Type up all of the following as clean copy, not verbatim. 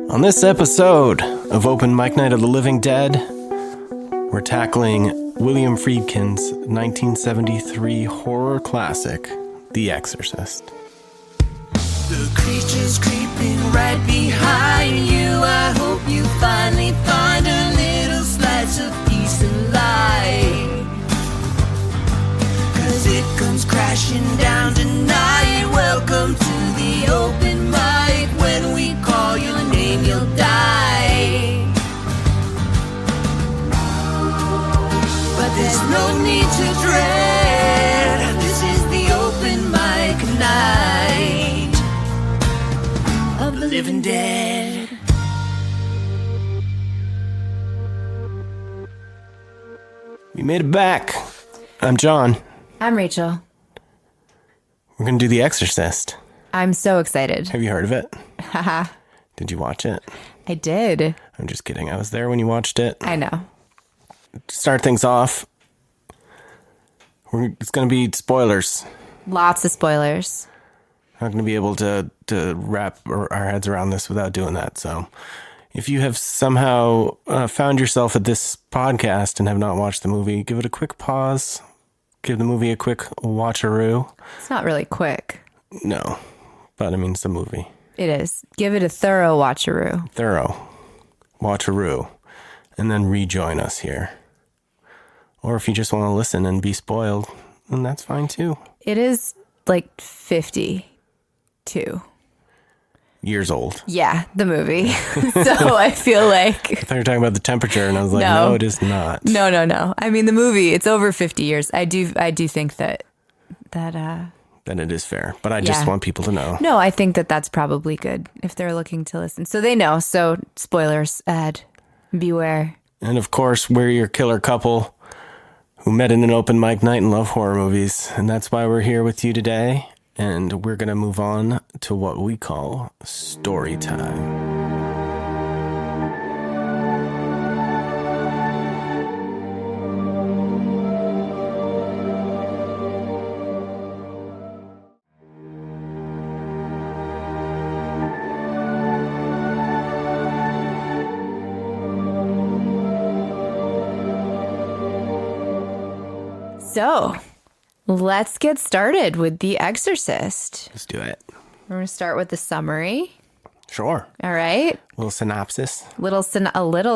On this episode of Open Mic Night of the Living Dead, we're tackling William Friedkin's 1973 horror classic, The Exorcist. The creature's creeping right behind you. I hope you finally find a little slice of peace and light. 'Cause it comes crashing down tonight. Welcome to the open mic. When we call your name, you'll die. But there's no need to dread. This is the open mic night of the living dead. We made it back. I'm John. I'm Rachel. We're going to do The Exorcist. I'm so excited. Have you heard of it? Haha. Did you watch it? I did. I'm just kidding. I was there when you watched it. I know. To start things off, it's going to be spoilers. Lots of spoilers. Not going to be able to wrap our heads around this without doing that. So if you have somehow found yourself at this podcast and have not watched the movie, give it a quick pause. Give the movie a quick watcheroo. It's not really quick. No, but I mean, it's a movie. It is. Give it a thorough watcheroo. Thorough watcheroo. And then rejoin us here. Or if you just want to listen and be spoiled, then that's fine too. It is like 52. Years old. Yeah, the movie. So I feel like... I thought you were talking about the temperature, and I was like, no, it is not. No. I mean, the movie, it's over 50 years. I do think that Then it is fair. But I just want people to know. No, I think that that's probably good if they're looking to listen. So they know. So spoilers ahead. Beware. And of course, we're your killer couple who met in an open mic night and love horror movies. And that's why we're here with you today. And we're going to move on to what we call story time. So, let's get started with The Exorcist. Let's do it. We're going to start with the summary. Sure. All right. A little synopsis. A little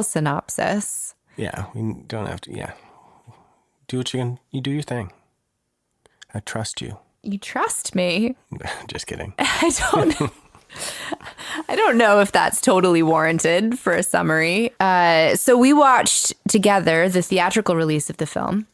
synopsis. Yeah, we don't have to. Yeah. Do what you can. You do your thing. I trust you. You trust me? Just kidding. I don't know if that's totally warranted for a summary. So we watched together the theatrical release of the film.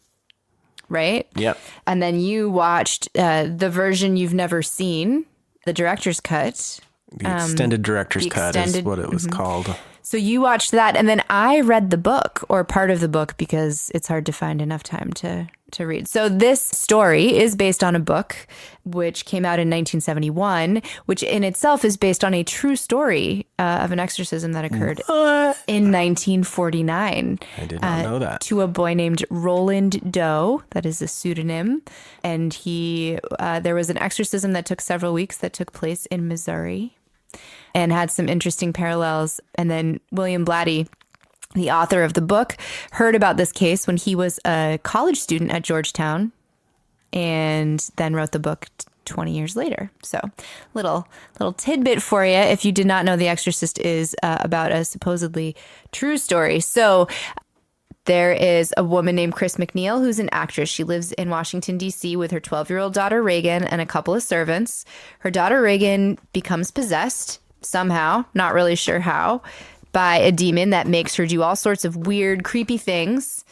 Right? Yep. And then you watched the version you've never seen, the director's cut. The extended director's cut is what it was called. So you watched that, and then I read the book, or part of the book, because it's hard to find enough time to read. So this story is based on a book which came out in 1971, which in itself is based on a true story of an exorcism that occurred in 1949. I did not know that. To a boy named Roland Doe. That is a pseudonym. And there was an exorcism that took several weeks that took place in Missouri and had some interesting parallels. And then William Blatty, the author of the book, heard about this case when he was a college student at Georgetown and then wrote the book 20 years later. So little tidbit for you if you did not know The Exorcist is about a supposedly true story. So there is a woman named Chris McNeil who's an actress. She lives in Washington, D.C. with her 12-year-old daughter, Reagan, and a couple of servants. Her daughter, Reagan, becomes possessed somehow, not really sure how, by a demon that makes her do all sorts of weird, creepy things.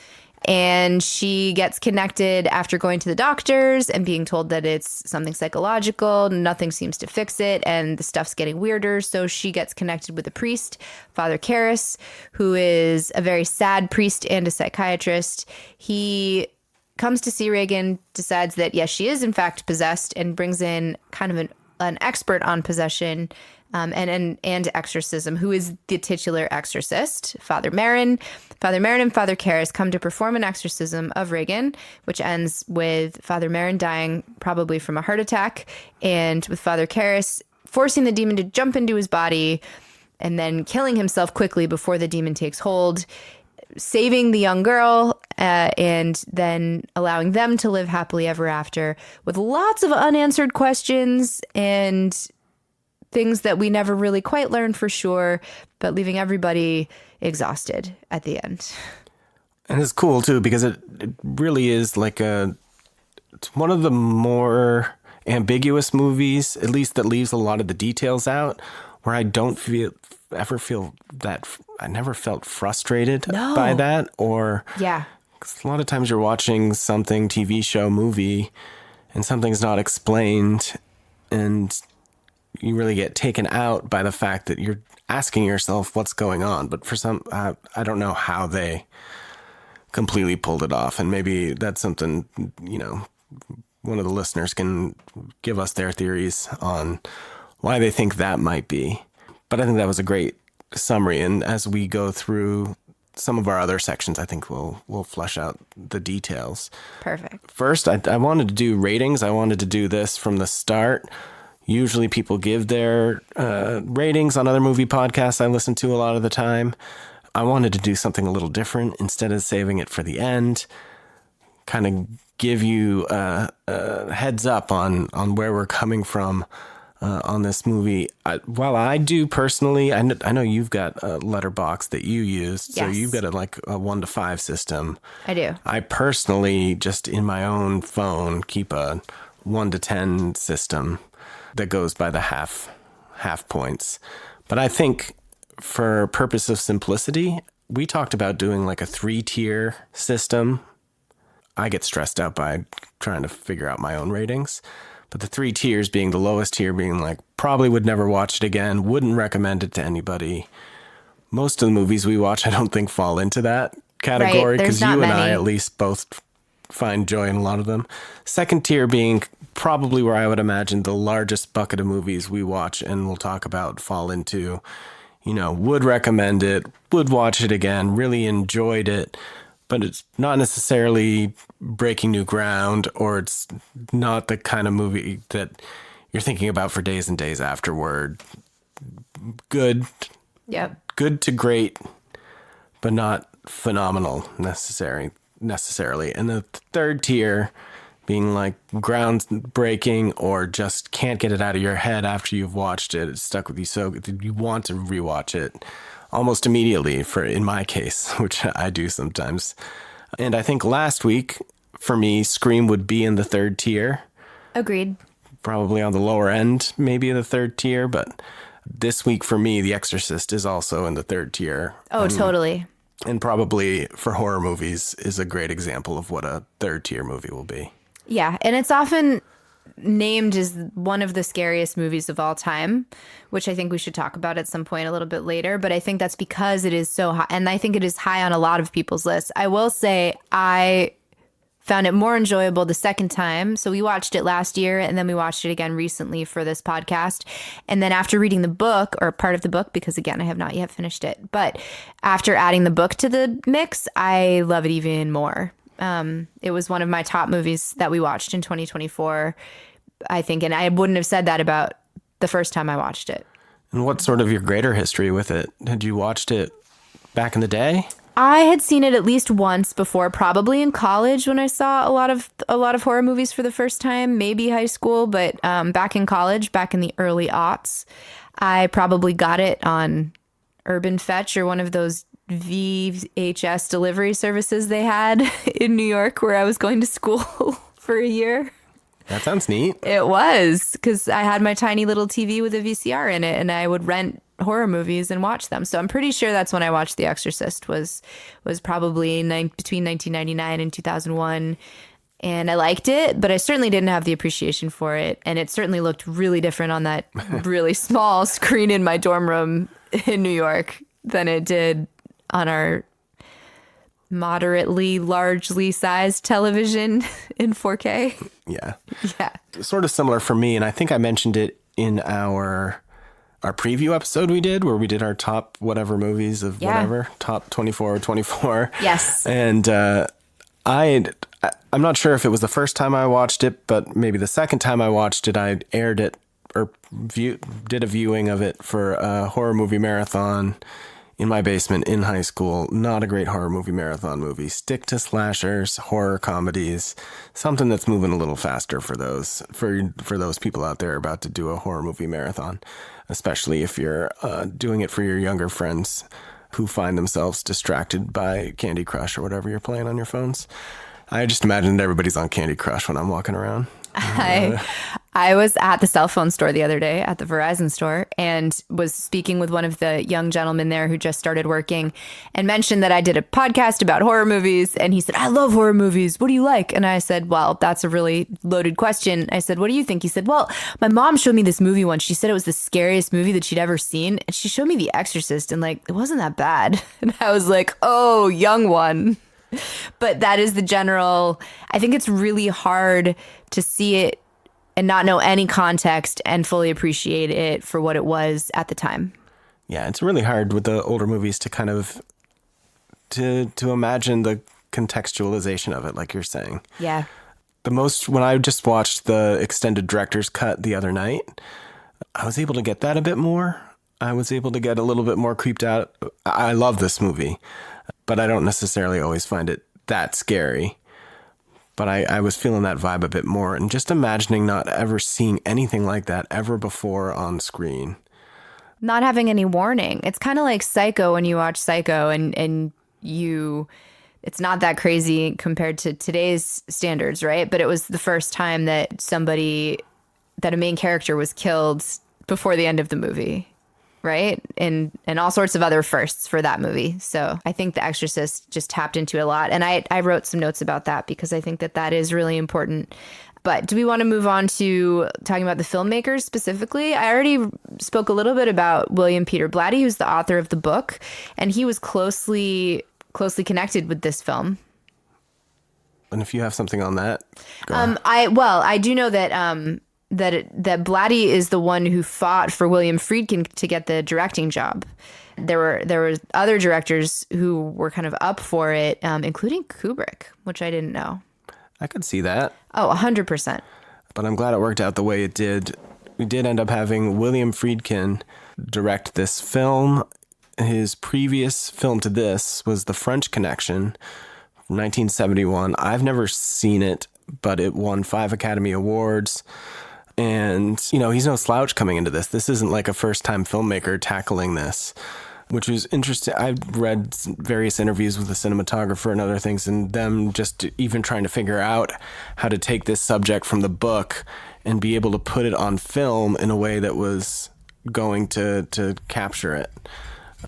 And she gets connected after going to the doctors and being told that it's something psychological. Nothing seems to fix it, and the stuff's getting weirder. So she gets connected with a priest, Father Karras, who is a very sad priest and a psychiatrist. He comes to see Reagan, decides that, yes, she is in fact possessed, and brings in kind of an expert on possession and exorcism, who is the titular exorcist, Father Marin. Father Marin and Father Karras come to perform an exorcism of Reagan, which ends with Father Marin dying probably from a heart attack, and with Father Karras forcing the demon to jump into his body, and then killing himself quickly before the demon takes hold, saving the young girl, and then allowing them to live happily ever after with lots of unanswered questions and things that we never really quite learned for sure, but leaving everybody exhausted at the end. And it's cool too, because it really is like it's one of the more ambiguous movies, at least that leaves a lot of the details out, where I don't ever feel that I never felt frustrated by that, or 'cause a lot of times you're watching something, TV show, movie, and something's not explained, and you really get taken out by the fact that you're asking yourself what's going on. But for some, I don't know how they completely pulled it off, and maybe that's something, one of the listeners can give us their theories on why they think that might be. But I think that was a great summary, and as we go through some of our other sections, I think we'll flesh out the details. Perfect. First, I wanted to do ratings. I wanted to do this from the start. Usually people give their ratings on other movie podcasts I listen to a lot of the time. I wanted to do something a little different. Instead of saving it for the end, kind of give you a heads up on where we're coming from on this movie. While I do personally, I know you've got a letterbox that you use, so Yes. you've got a 1 to 5 system. I do. I personally, just in my own phone, keep a 1 to 10 system that goes by the half points. But I think for purpose of simplicity, we talked about doing like a 3-tier system. I get stressed out by trying to figure out my own ratings. But the 3 tiers being the lowest tier being like, probably would never watch it again, wouldn't recommend it to anybody. Most of the movies we watch, I don't think fall into that category, because you and I at least both find joy in a lot of them. Second tier being probably where I would imagine the largest bucket of movies we watch and we'll talk about fall into, would recommend it, would watch it again, really enjoyed it, but it's not necessarily breaking new ground, or it's not the kind of movie that you're thinking about for days and days afterward. Good. Yep. Good to great, but not phenomenal necessarily. And the third tier being like groundbreaking, or just can't get it out of your head after you've watched it. It's stuck with you so you want to rewatch it almost immediately, in my case, which I do sometimes. And I think last week, for me, Scream would be in the third tier. Agreed. Probably on the lower end, maybe in the third tier. But this week, for me, The Exorcist is also in the third tier. Oh, totally. And probably for horror movies is a great example of what a third tier movie will be. Yeah, and it's often named as one of the scariest movies of all time, which I think we should talk about at some point a little bit later. But I think that's because it is so high, and I think it is high on a lot of people's lists. I will say I found it more enjoyable the second time. So we watched it last year, and then we watched it again recently for this podcast. And then after reading the book, or part of the book, because again, I have not yet finished it, but after adding the book to the mix, I love it even more. It was one of my top movies that we watched in 2024, I think. And I wouldn't have said that about the first time I watched it. And what's sort of your greater history with it? Had you watched it back in the day? I had seen it at least once before, probably in college when I saw a lot of horror movies for the first time, maybe high school, but back in college, back in the early aughts, I probably got it on Urban Fetch or one of those VHS delivery services they had in New York where I was going to school for a year. That sounds neat. It was, because I had my tiny little TV with a VCR in it, and I would rent horror movies and watch them. So I'm pretty sure that's when I watched The Exorcist, was probably between 1999 and 2001. And I liked it, but I certainly didn't have the appreciation for it. And it certainly looked really different on that really small screen in my dorm room in New York than it did on our moderately largely sized television in 4K. Yeah. Yeah. Sort of similar for me. And I think I mentioned it in our preview episode we did, where we did our top whatever movies of whatever, top 24 or 24. Yes. And I'm not sure if it was the first time I watched it, but maybe the second time I watched it, I aired it did a viewing of it for a horror movie marathon in my basement in high school. Not a great horror movie marathon movie. Stick to slashers, horror comedies, something that's moving a little faster for those people out there about to do a horror movie marathon, especially if you're doing it for your younger friends who find themselves distracted by Candy Crush or whatever you're playing on your phones. I just imagine that everybody's on Candy Crush when I'm walking around. I was at the cell phone store the other day at the Verizon store and was speaking with one of the young gentlemen there who just started working and mentioned that I did a podcast about horror movies. And he said, I love horror movies. What do you like? And I said, well, that's a really loaded question. I said, what do you think? He said, well, my mom showed me this movie once. She said it was the scariest movie that she'd ever seen. And she showed me The Exorcist and like, it wasn't that bad. And I was like, oh, young one. But that is the general, I think it's really hard to see it and not know any context and fully appreciate it for what it was at the time. Yeah, it's really hard with the older movies to kind of to imagine the contextualization of it, like you're saying. Yeah. When I just watched the extended director's cut the other night, I was able to get that a bit more. I was able to get a little bit more creeped out. I love this movie, but I don't necessarily always find it that scary. But I was feeling that vibe a bit more and just imagining not ever seeing anything like that ever before on screen. Not having any warning. It's kind of like Psycho when you watch Psycho and it's not that crazy compared to today's standards, right? But it was the first time that a main character was killed before the end of the movie. Right. And all sorts of other firsts for that movie. So I think The Exorcist just tapped into a lot. And I wrote some notes about that because I think that is really important. But do we want to move on to talking about the filmmakers specifically? I already spoke a little bit about William Peter Blatty, who's the author of the book. And he was closely connected with this film. And if you have something on that, go. I do know that that Blatty is the one who fought for William Friedkin to get the directing job. There were other directors who were kind of up for it, including Kubrick, which I didn't know. I could see that. Oh, 100%. But I'm glad it worked out the way it did. We did end up having William Friedkin direct this film. His previous film to this was The French Connection from 1971. I've never seen it, but it won 5 Academy Awards. And, he's no slouch coming into this. This isn't like a first-time filmmaker tackling this, which was interesting. I've read various interviews with the cinematographer and other things, and them just even trying to figure out how to take this subject from the book and be able to put it on film in a way that was going to capture it.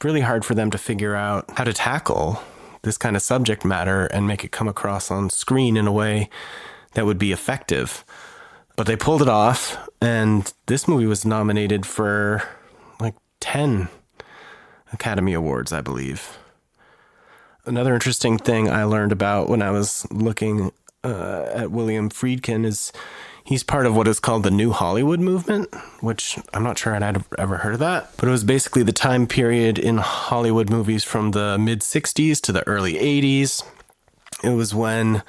Really hard for them to figure out how to tackle this kind of subject matter and make it come across on screen in a way that would be effective. But they pulled it off, and this movie was nominated for like 10 Academy Awards, I believe. Another interesting thing I learned about when I was looking at William Friedkin is he's part of what is called the New Hollywood movement, which I'm not sure I'd ever heard of that. But it was basically the time period in Hollywood movies from the mid-'60s to the early '80s. It was when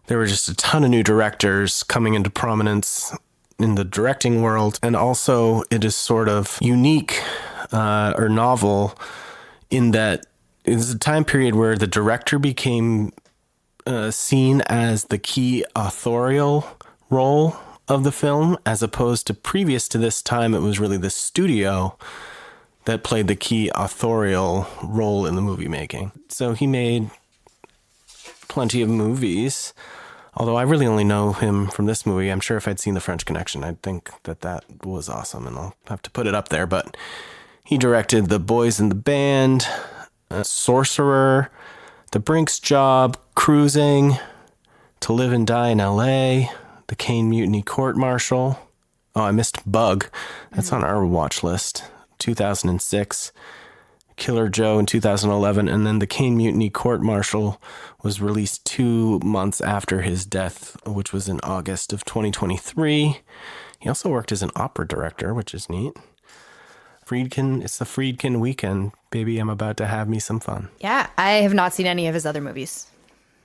there were just a ton of new directors coming into prominence in the directing world. And also it is sort of unique or novel in that it was a time period where the director became seen as the key authorial role of the film, as opposed to previous to this time, it was really the studio that played the key authorial role in the movie making. So he made plenty of movies, although I really only know him from this movie. I'm sure if I'd seen The French Connection, I'd think that was awesome, and I'll have to put it up there. But he directed The Boys in the Band, Sorcerer, The Brink's Job, Cruising, To Live and Die in L.A., The Caine Mutiny Court Martial. Oh, I missed Bug. That's on our watch list. 2006. Killer Joe in 2011, and then The Caine Mutiny Court Martial was released 2 months after his death, which was in August of 2023. He also worked as an opera director, which is neat. Friedkin, it's the Friedkin weekend. Baby, I'm about to have me some fun. Yeah, I have not seen any of his other movies,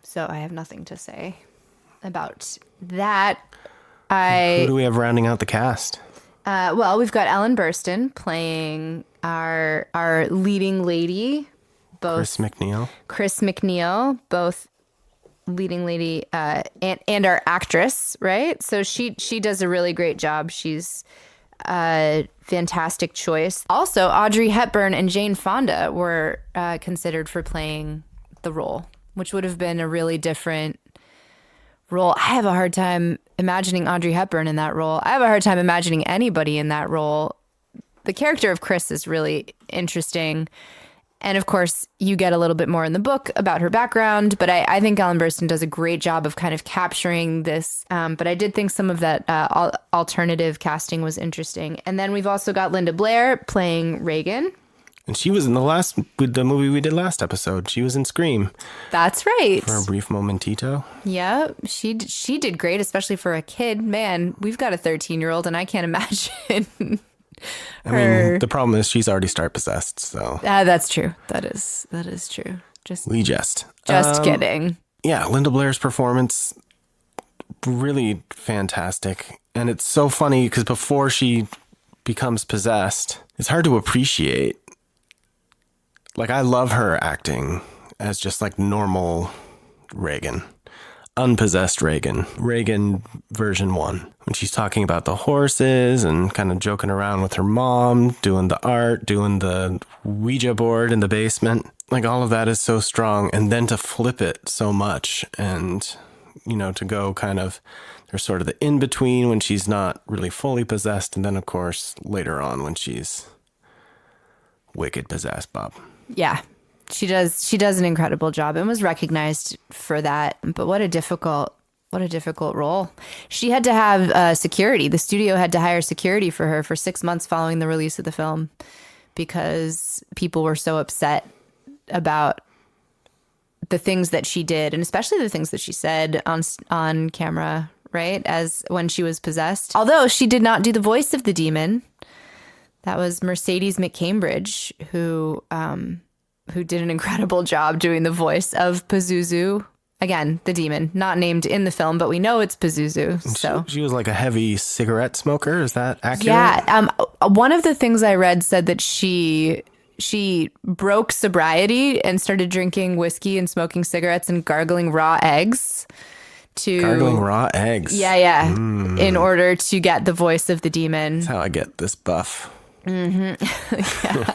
so I have nothing to say about that. Who do we have rounding out the cast? Well, we've got Ellen Burstyn playing our leading lady, both Chris McNeil, both leading lady and our actress, right? So she does a really great job. She's a fantastic choice. Also, Audrey Hepburn and Jane Fonda were considered for playing the role, which would have been a really different role. I have a hard time imagining Audrey Hepburn in that role. I have a hard time imagining anybody in that role. The character of Chris is really interesting. And of course, you get a little bit more in the book about her background, but I think Ellen Burstyn does a great job of kind of capturing this. But I did think some of that alternative casting was interesting. And then we've also got Linda Blair playing Reagan. And she was in the movie we did last episode. She was in Scream. That's right. For a brief momentito. Yeah, she did great, especially for a kid. Man, we've got a 13-year-old, and I can't imagine. I mean, the problem is she's already possessed, so. That's true. That is true. Just kidding. Yeah, Linda Blair's performance, really fantastic. And it's so funny because before she becomes possessed, it's hard to appreciate. Like, I love her acting as just like normal Reagan. Unpossessed Reagan version 1. When she's talking about the horses and kind of joking around with her mom, doing the art, doing the Ouija board in the basement. Like, all of that is so strong. And then to flip it so much and, to go kind of, there's sort of the in-between when she's not really fully possessed. And then, of course, later on when she's wicked possessed, Bob. Yeah. She does an incredible job and was recognized for that. But what a difficult role. She had to have security. The studio had to hire security for her for 6 months following the release of the film because people were so upset about the things that she did, and especially the things that she said on camera, right? As when she was possessed. Although she did not do the voice of the demon. That was Mercedes McCambridge, who did an incredible job doing the voice of Pazuzu. Again, the demon, not named in the film, but we know it's Pazuzu. So she was like a heavy cigarette smoker. Is that accurate? Yeah. One of the things I read said that she broke sobriety and started drinking whiskey and smoking cigarettes and gargling raw eggs. Gargling raw eggs. Yeah. In order to get the voice of the demon. That's how I get this buff. Mm-hmm. Yeah.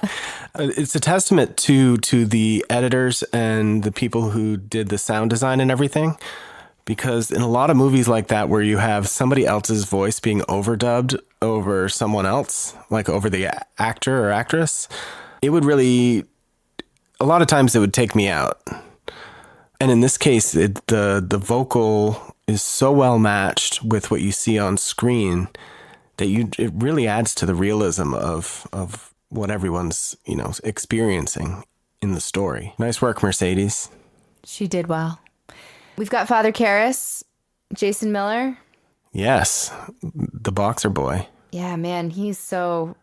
It's a testament to the editors and the people who did the sound design and everything, because in a lot of movies like that where you have somebody else's voice being overdubbed over someone else, like over the actor or actress, it would really, a lot of times it would take me out. And in this case, the vocal is so well matched with what you see on screen that it really adds to the realism of what everyone's, experiencing in the story. Nice work, Mercedes. She did well. We've got Father Karras, Jason Miller. Yes, the boxer boy. Yeah, man, he's so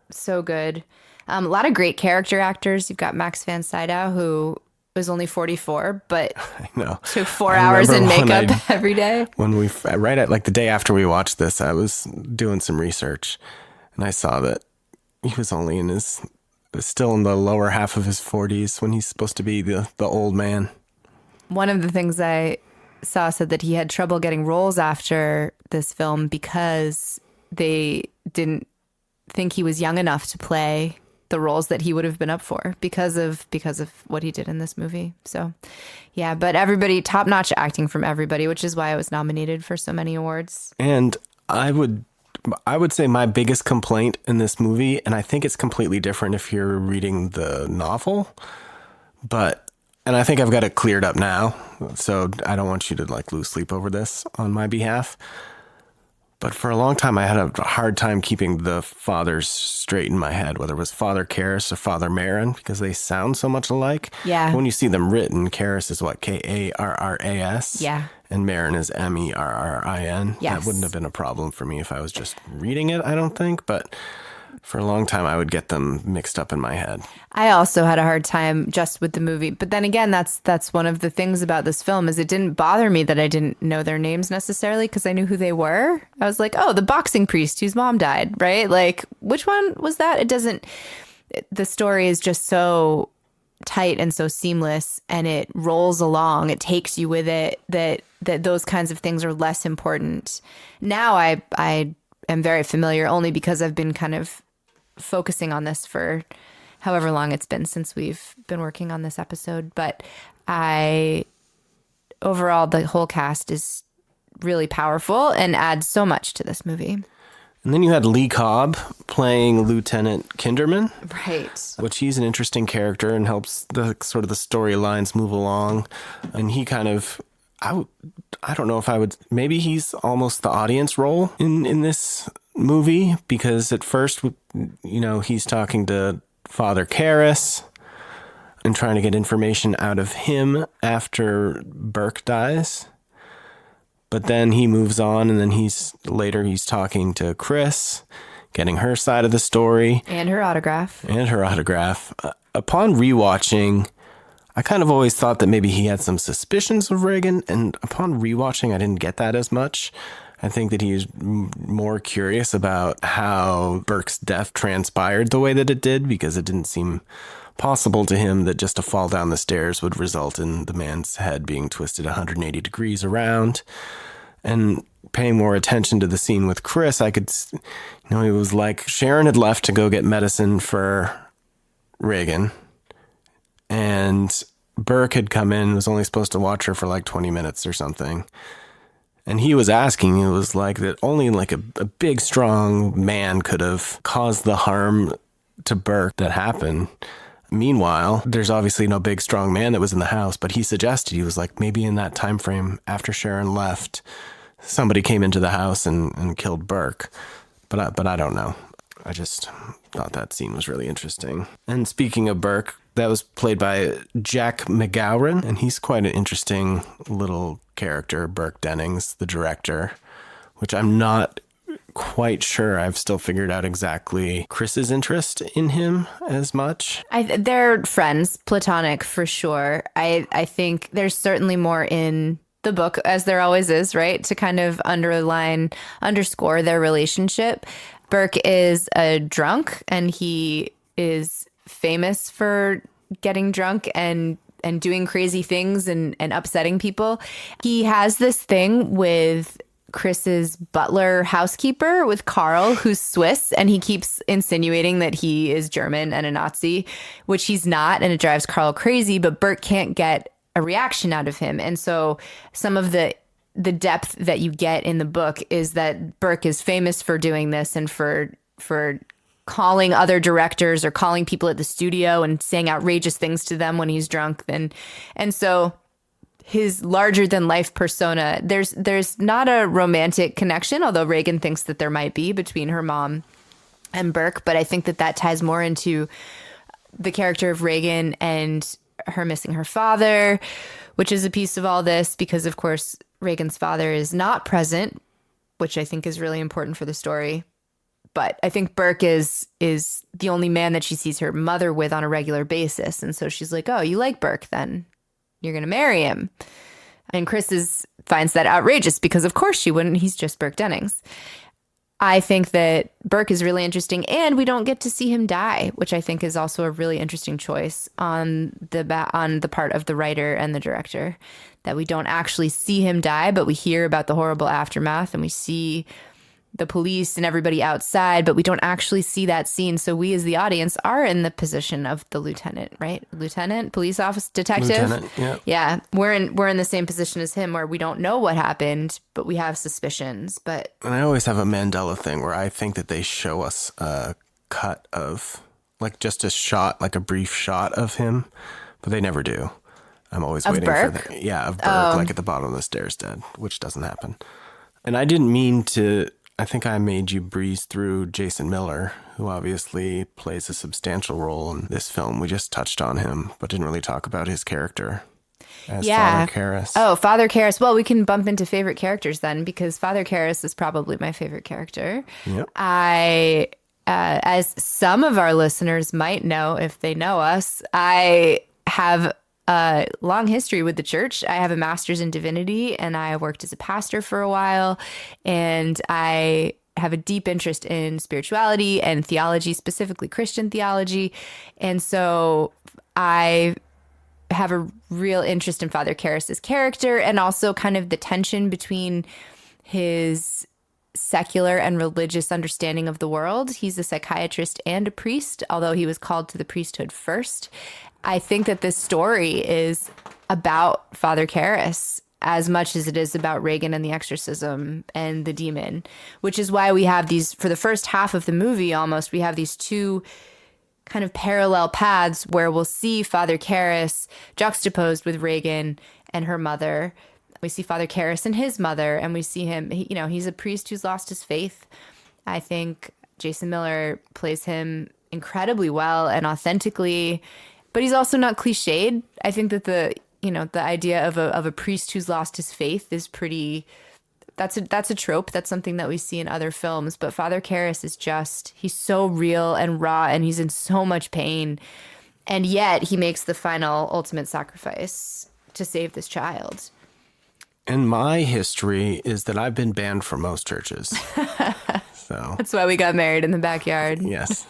good. A lot of great character actors. You've got Max von Sydow, who was only 44, but I know. took 4 hours in makeup every day. When right at like the day after we watched this, I was doing some research and I saw that he was only still in the lower half of his 40s when he's supposed to be the old man. One of the things I saw said that he had trouble getting roles after this film because they didn't think he was young enough to play the roles that he would have been up for because of what he did in this movie. So, yeah, but everybody, top-notch acting from everybody, which is why I was nominated for so many awards. And I would say my biggest complaint in this movie, and I think it's completely different if you're reading the novel, and I think I've got it cleared up now, so I don't want you to lose sleep over this on my behalf. But for a long time, I had a hard time keeping the fathers straight in my head, whether it was Father Karras or Father Marin, because they sound so much alike. Yeah. When you see them written, Karras is what, Karras? Yeah. And Marin is Merrin. Yes. That wouldn't have been a problem for me if I was just reading it, I don't think. But For a long time, I would get them mixed up in my head. I also had a hard time just with the movie. But then again, that's one of the things about this film is it didn't bother me that I didn't know their names necessarily because I knew who they were. I was like, oh, the boxing priest whose mom died, right? Like, which one was that? The story is just so tight and so seamless and it rolls along. It takes you with it that those kinds of things are less important. Now I am very familiar only because I've been kind of focusing on this for however long it's been since we've been working on this episode. But overall, the whole cast is really powerful and adds so much to this movie. And then you had Lee Cobb playing Lieutenant Kinderman. Right. Which he's an interesting character and helps the storylines move along. And he kind of, I don't know if I would, maybe he's almost the audience role in this movie, because at first, he's talking to Father Karras and trying to get information out of him after Burke dies. But then he moves on, and then he's talking to Chris, getting her side of the story. And her autograph. Upon rewatching, I kind of always thought that maybe he had some suspicions of Reagan, and upon rewatching, I didn't get that as much. I think that he's more curious about how Burke's death transpired the way that it did, because it didn't seem possible to him that just a fall down the stairs would result in the man's head being twisted 180 degrees around. And paying more attention to the scene with Chris, I could, it was like Sharon had left to go get medicine for Reagan, and Burke had come in, was only supposed to watch her for like 20 minutes or something. And he was asking, it was like that only like a big, strong man could have caused the harm to Burke that happened. Meanwhile, there's obviously no big, strong man that was in the house, but he suggested, he was like, maybe in that time frame after Sharon left, somebody came into the house and killed Burke. But I don't know. I just thought that scene was really interesting. And speaking of Burke, that was played by Jack McGowran, and he's quite an interesting little character, Burke Dennings, the director, which I'm not quite sure I've still figured out exactly Chris's interest in him as much. They're friends, platonic for sure. I think there's certainly more in the book, as there always is, right? To kind of underscore their relationship. Burke is a drunk, and he is famous for getting drunk and doing crazy things and upsetting people. He has this thing with Chris's butler housekeeper, with Carl, who's Swiss, and he keeps insinuating that he is German and a Nazi, which he's not, and it drives Carl crazy, but Burke can't get a reaction out of him. And so some of the depth that you get in the book is that Burke is famous for doing this and for calling other directors or calling people at the studio and saying outrageous things to them when he's drunk. And so his larger than life persona, there's not a romantic connection, although Reagan thinks that there might be between her mom and Burke. But I think that ties more into the character of Reagan and her missing her father, which is a piece of all this because, of course, Reagan's father is not present, which I think is really important for the story. But I think Burke is the only man that she sees her mother with on a regular basis. And so she's like, oh, you like Burke, then you're going to marry him. And Chris finds that outrageous because, of course, she wouldn't. He's just Burke Dennings. I think that Burke is really interesting, and we don't get to see him die, which I think is also a really interesting choice on the part of the writer and the director, that we don't actually see him die, but we hear about the horrible aftermath and we see the police and everybody outside, but we don't actually see that scene. So we as the audience are in the position of the lieutenant, right? Lieutenant, police officer, detective. Lieutenant, yeah. Yeah. We're in the same position as him where we don't know what happened, but we have suspicions. And I always have a Mandela thing where I think that they show us a cut of like just a shot, like a brief shot of him, but they never do. I'm always waiting Burke? for of Burke, like at the bottom of the stairs dead, which doesn't happen. And I didn't mean to, I think I made you breeze through Jason Miller, who obviously plays a substantial role in this film. We just touched on him, but didn't really talk about his character as Father Karras. Oh, Father Karras. Well, we can bump into favorite characters then, because Father Karras is probably my favorite character. Yep. I as some of our listeners might know if they know us, I have a long history with the church. I have a master's in divinity, and I worked as a pastor for a while, and I have a deep interest in spirituality and theology, specifically Christian theology. And so I have a real interest in Father Karras' character, and also kind of the tension between his secular and religious understanding of the world. He's a psychiatrist and a priest, although he was called to the priesthood first. I think that this story is about Father Karras as much as it is about Regan and the exorcism and the demon, which is why we have these, for the first half of the movie almost, we have these two kind of parallel paths where we'll see Father Karras juxtaposed with Regan and her mother. We see Father Karras and his mother, and we see him, he's a priest who's lost his faith. I think Jason Miller plays him incredibly well and authentically, but he's also not cliched. I think that the idea of a priest who's lost his faith is pretty, that's a trope. That's something that we see in other films, but Father Karras is he's so real and raw, and he's in so much pain. And yet he makes the final ultimate sacrifice to save this child. And my history is that I've been banned from most churches. So that's why we got married in the backyard. Yes.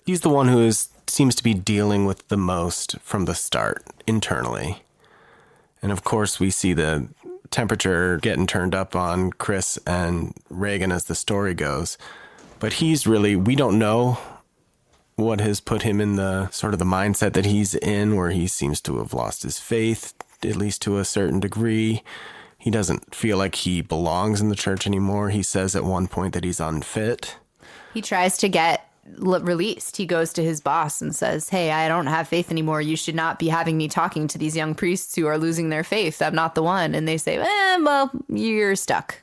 He's the one who seems to be dealing with the most from the start internally. And of course, we see the temperature getting turned up on Chris and Regan as the story goes. But we don't know what has put him in the sort of the mindset that he's in, where he seems to have lost his faith, at least to a certain degree. He doesn't feel like he belongs in the church anymore. He says at one point that he's unfit. He tries to get released. He goes to his boss and says, "Hey, I don't have faith anymore. You should not be having me talking to these young priests who are losing their faith. I'm not the one." And they say, well, you're stuck.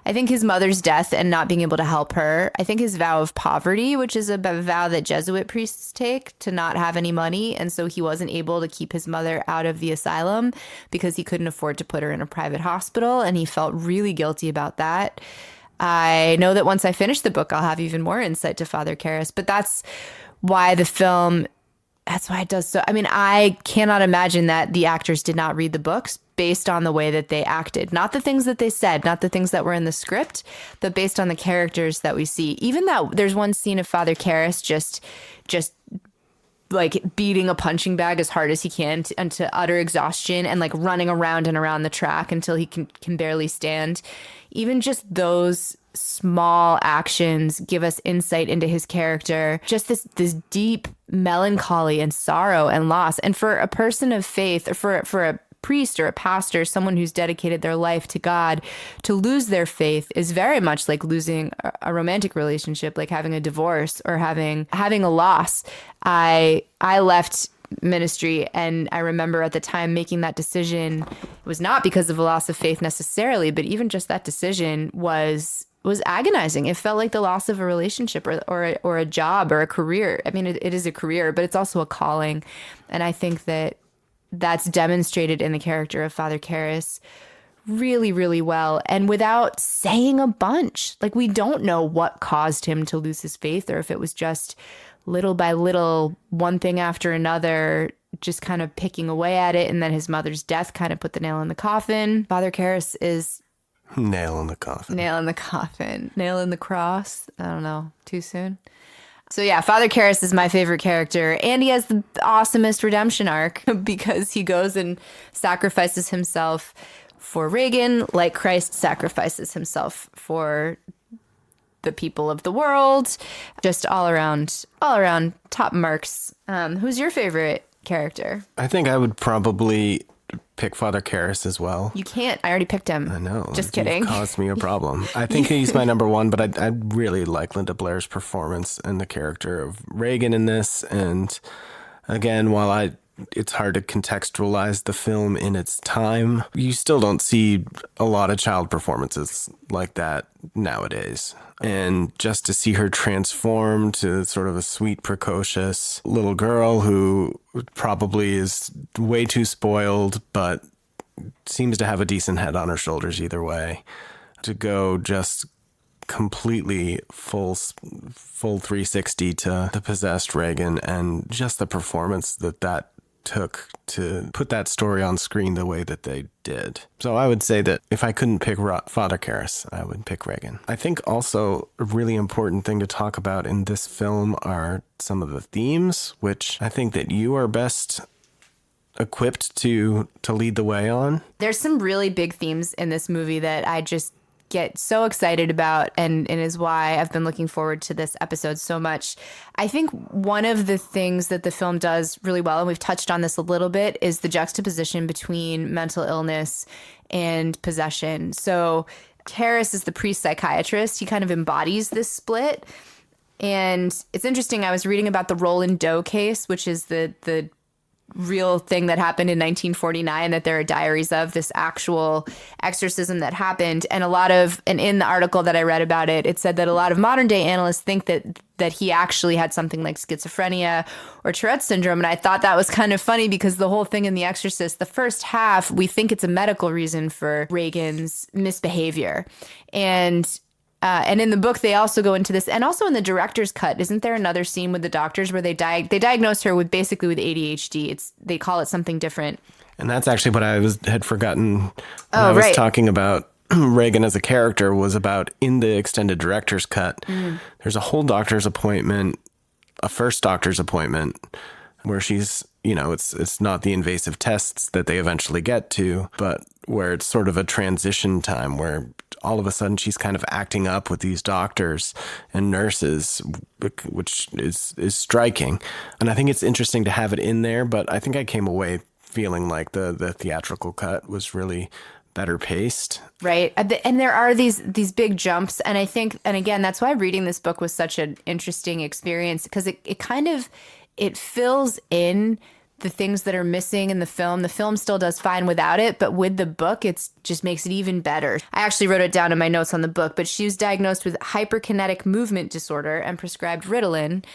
I think his mother's death and not being able to help her. I think his vow of poverty, which is a vow that Jesuit priests take to not have any money. And so he wasn't able to keep his mother out of the asylum because he couldn't afford to put her in a private hospital. And he felt really guilty about that. I know that once I finish the book, I'll have even more insight to Father Karras. But that's why the film, that's why it does so. I mean, I cannot imagine that the actors did not read the books based on the way that they acted. Not the things that they said, not the things that were in the script, but based on the characters that we see. Even that there's one scene of Father Karras just like beating a punching bag as hard as he can to utter exhaustion, and like running around and around the track until he can barely stand. Even just those small actions give us insight into his character. Just this deep melancholy and sorrow and loss. And for a person of faith, or for a priest or a pastor, someone who's dedicated their life to God, to lose their faith is very much like losing a romantic relationship, like having a divorce or having a loss. I left ministry, and I remember at the time making that decision. It was not because of a loss of faith necessarily, but even just that decision was agonizing. It felt like the loss of a relationship or a job or a career. I mean, it is a career, but it's also a calling. And I think that that's demonstrated in the character of Father Karras really, really well, and without saying a bunch. Like, we don't know what caused him to lose his faith, or if it was just little by little, one thing after another, just kind of picking away at it, and then his mother's death kind of put the nail in the coffin. Father Karras is... Nail in the coffin. Nail in the coffin. Nail in the cross. I don't know. Too soon? So yeah, Father Karras is my favorite character, and he has the awesomest redemption arc because he goes and sacrifices himself for Regan, like Christ sacrifices himself for the people of the world. Just all around top marks. Who's your favorite character? I think I would probably pick Father Karras as well. You can't. I already picked him. I know. Just kidding. You've caused me a problem. I think he's my number one, but I really like Linda Blair's performance and the character of Regan in this. And again, while it's hard to contextualize the film in its time, you still don't see a lot of child performances like that nowadays. And just to see her transform to sort of a sweet, precocious little girl who probably is way too spoiled, but seems to have a decent head on her shoulders either way, to go just completely full 360 to the possessed Reagan, and just the performance that took to put that story on screen the way that they did. So I would say that if I couldn't pick Father Karras, I would pick Reagan. I think also a really important thing to talk about in this film are some of the themes, which I think that you are best equipped to lead the way on. There's some really big themes in this movie that I just get so excited about, and is why I've been looking forward to this episode so much. I think one of the things that the film does really well, and we've touched on this a little bit, is the juxtaposition between mental illness and possession. So Karras is the priest psychiatrist. He kind of embodies this split. And it's interesting. I was reading about the Roland Doe case, which is the real thing that happened in 1949, that there are diaries of this actual exorcism that happened. And in the article that I read about it, it said that a lot of modern day analysts think that he actually had something like schizophrenia or Tourette's syndrome. And I thought that was kind of funny, because the whole thing in The Exorcist, the first half, we think it's a medical reason for Reagan's misbehavior. And in the book, they also go into this, and also in the director's cut, isn't there another scene with the doctors where they diagnose her with ADHD? They call it something different. And that's actually what I had forgotten when I was talking about Reagan as a character, was about in the extended director's cut. There's a whole doctor's appointment, a first doctor's appointment, where she's, it's not the invasive tests that they eventually get to, but where it's sort of a transition time where all of a sudden she's kind of acting up with these doctors and nurses, which is striking. And I think it's interesting to have it in there, but I think I came away feeling like the theatrical cut was really better paced. Right. And there are these big jumps. And I think, and again, that's why reading this book was such an interesting experience, because it fills in the things that are missing in the film. The film still does fine without it, but with the book, it just makes it even better. I actually wrote it down in my notes on the book, but she was diagnosed with hyperkinetic movement disorder and prescribed Ritalin,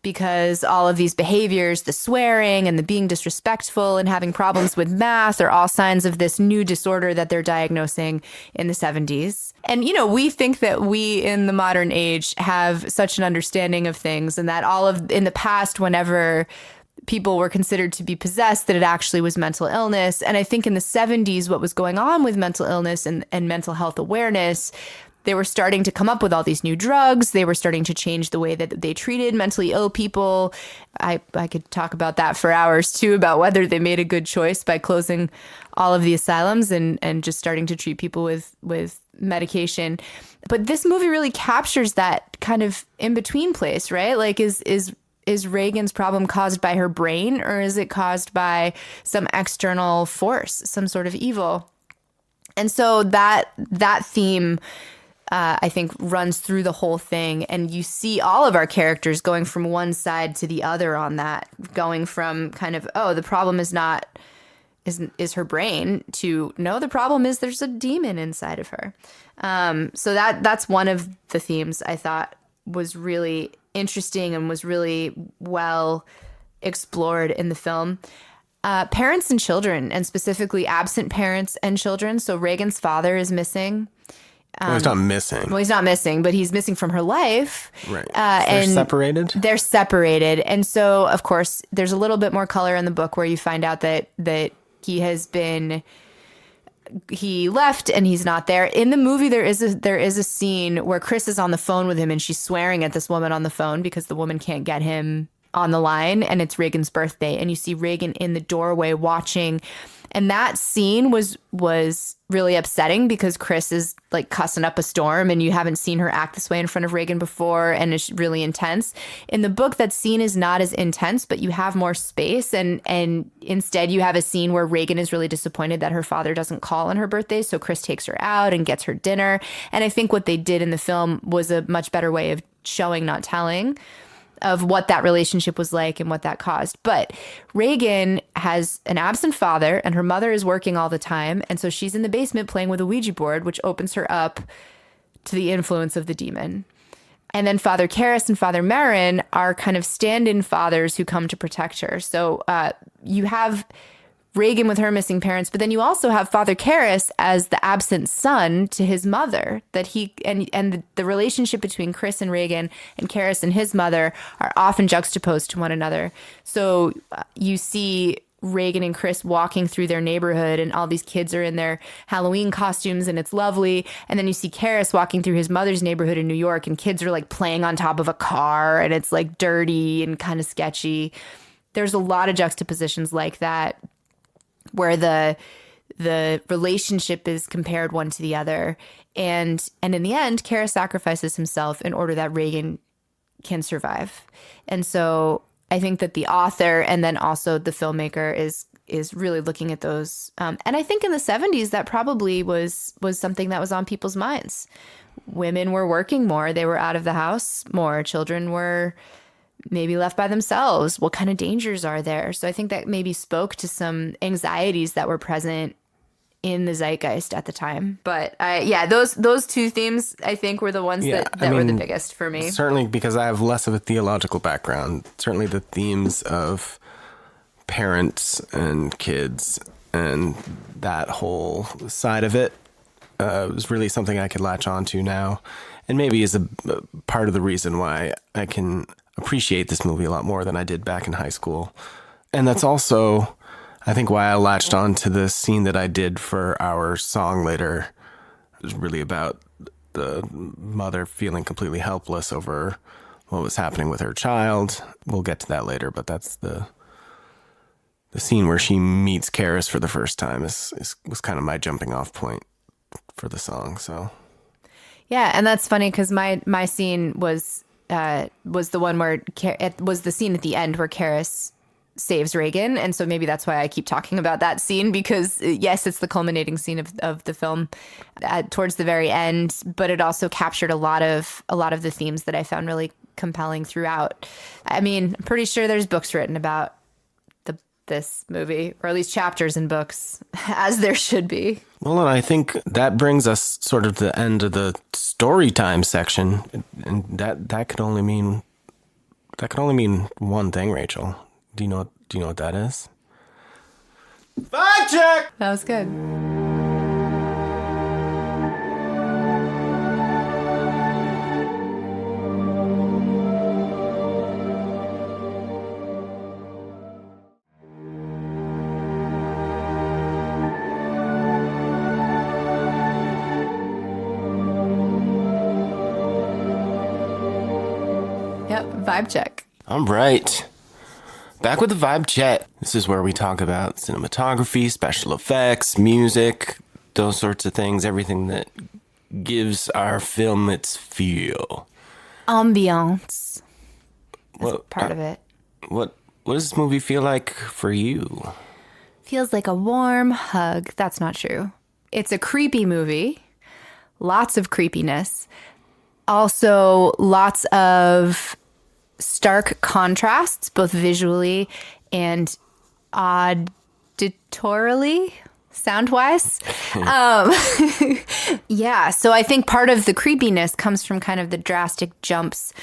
because all of these behaviors, the swearing and the being disrespectful and having problems with math, are all signs of this new disorder that they're diagnosing in the 70s. And, we think that we in the modern age have such an understanding of things, and that in the past, whenever people were considered to be possessed, that it actually was mental illness. And I think in the 70s, what was going on with mental illness and mental health awareness, they were starting to come up with all these new drugs. They were starting to change the way that they treated mentally ill people. I could talk about that for hours too, about whether they made a good choice by closing all of the asylums and just starting to treat people with medication. But this movie really captures that kind of in-between place, right? Like, is Reagan's problem caused by her brain, or is it caused by some external force, some sort of evil? And so that theme, I think, runs through the whole thing. And you see all of our characters going from one side to the other on that, going from kind of, the problem is her brain, to no, the problem is there's a demon inside of her. So that's one of the themes I thought was really interesting and was really well explored in the film. Parents and children, and specifically absent parents and children. So Reagan's father is missing. Well, he's not missing. Well, he's not missing, but he's missing from her life. Right. They're separated? They're separated. And so, of course, there's a little bit more color in the book where you find out that he left and he's not there. In the movie, there is a scene where Chris is on the phone with him, and she's swearing at this woman on the phone because the woman can't get him on the line, and it's Reagan's birthday, and you see Reagan in the doorway watching. And that scene was really upsetting, because Chris is like cussing up a storm, and you haven't seen her act this way in front of Reagan before, and it's really intense. In the book, that scene is not as intense, but you have more space, and instead you have a scene where Reagan is really disappointed that her father doesn't call on her birthday, so Chris takes her out and gets her dinner. And I think what they did in the film was a much better way of showing, not telling, of what that relationship was like and what that caused. But Reagan has an absent father, and her mother is working all the time. And so she's in the basement playing with a Ouija board, which opens her up to the influence of the demon. And then Father Karras and Father Marin are kind of stand-in fathers who come to protect her. So you have Regan with her missing parents, but then you also have Father Karras as the absent son to his mother. That he and the relationship between Chris and Regan and Karras and his mother are often juxtaposed to one another. So you see Regan and Chris walking through their neighborhood, and all these kids are in their Halloween costumes, and it's lovely. And then you see Karras walking through his mother's neighborhood in New York, and kids are like playing on top of a car, and it's like dirty and kind of sketchy. There's a lot of juxtapositions like that, where the relationship is compared one to the other. And in the end, Karras sacrifices himself in order that Regan can survive. And so I think that the author and then also the filmmaker is really looking at those. And I think in the 70s, that probably was something that was on people's minds. Women were working more. They were out of the house more. Children were maybe left by themselves. What kind of dangers are there? So I think that maybe spoke to some anxieties that were present in the zeitgeist at the time. But those two themes, I think, were the ones that were the biggest for me. Certainly because I have less of a theological background. Certainly the themes of parents and kids and that whole side of it was really something I could latch on to now. And maybe is a part of the reason why I can appreciate this movie a lot more than I did back in high school. And that's also, I think, why I latched on to the scene that I did for our song later. It was really about the mother feeling completely helpless over what was happening with her child. We'll get to that later, but that's the scene where she meets Karras for the first time was kind of my jumping off point for the song. So yeah, and that's funny because my scene was the one where it was the scene at the end where Karras saves Regan. And so maybe that's why I keep talking about that scene, because yes, it's the culminating scene of the film towards the very end, but it also captured a lot of the themes that I found really compelling throughout. I mean, I'm pretty sure there's books written about this movie, or at least chapters in books, as there should be. Well, and I think that brings us sort of to the end of the story time section, and that could only mean one thing, Rachel. Do you know what that is? Fact check. That was good. Yep, vibe check. All right. Back with the vibe check. This is where we talk about cinematography, special effects, music, those sorts of things, everything that gives our film its feel. Ambiance. That's part of it. What does this movie feel like for you? Feels like a warm hug. That's not true. It's a creepy movie. Lots of creepiness. Also, lots of stark contrasts, both visually and auditorily, sound-wise. Yeah, so I think part of the creepiness comes from kind of the drastic jumps,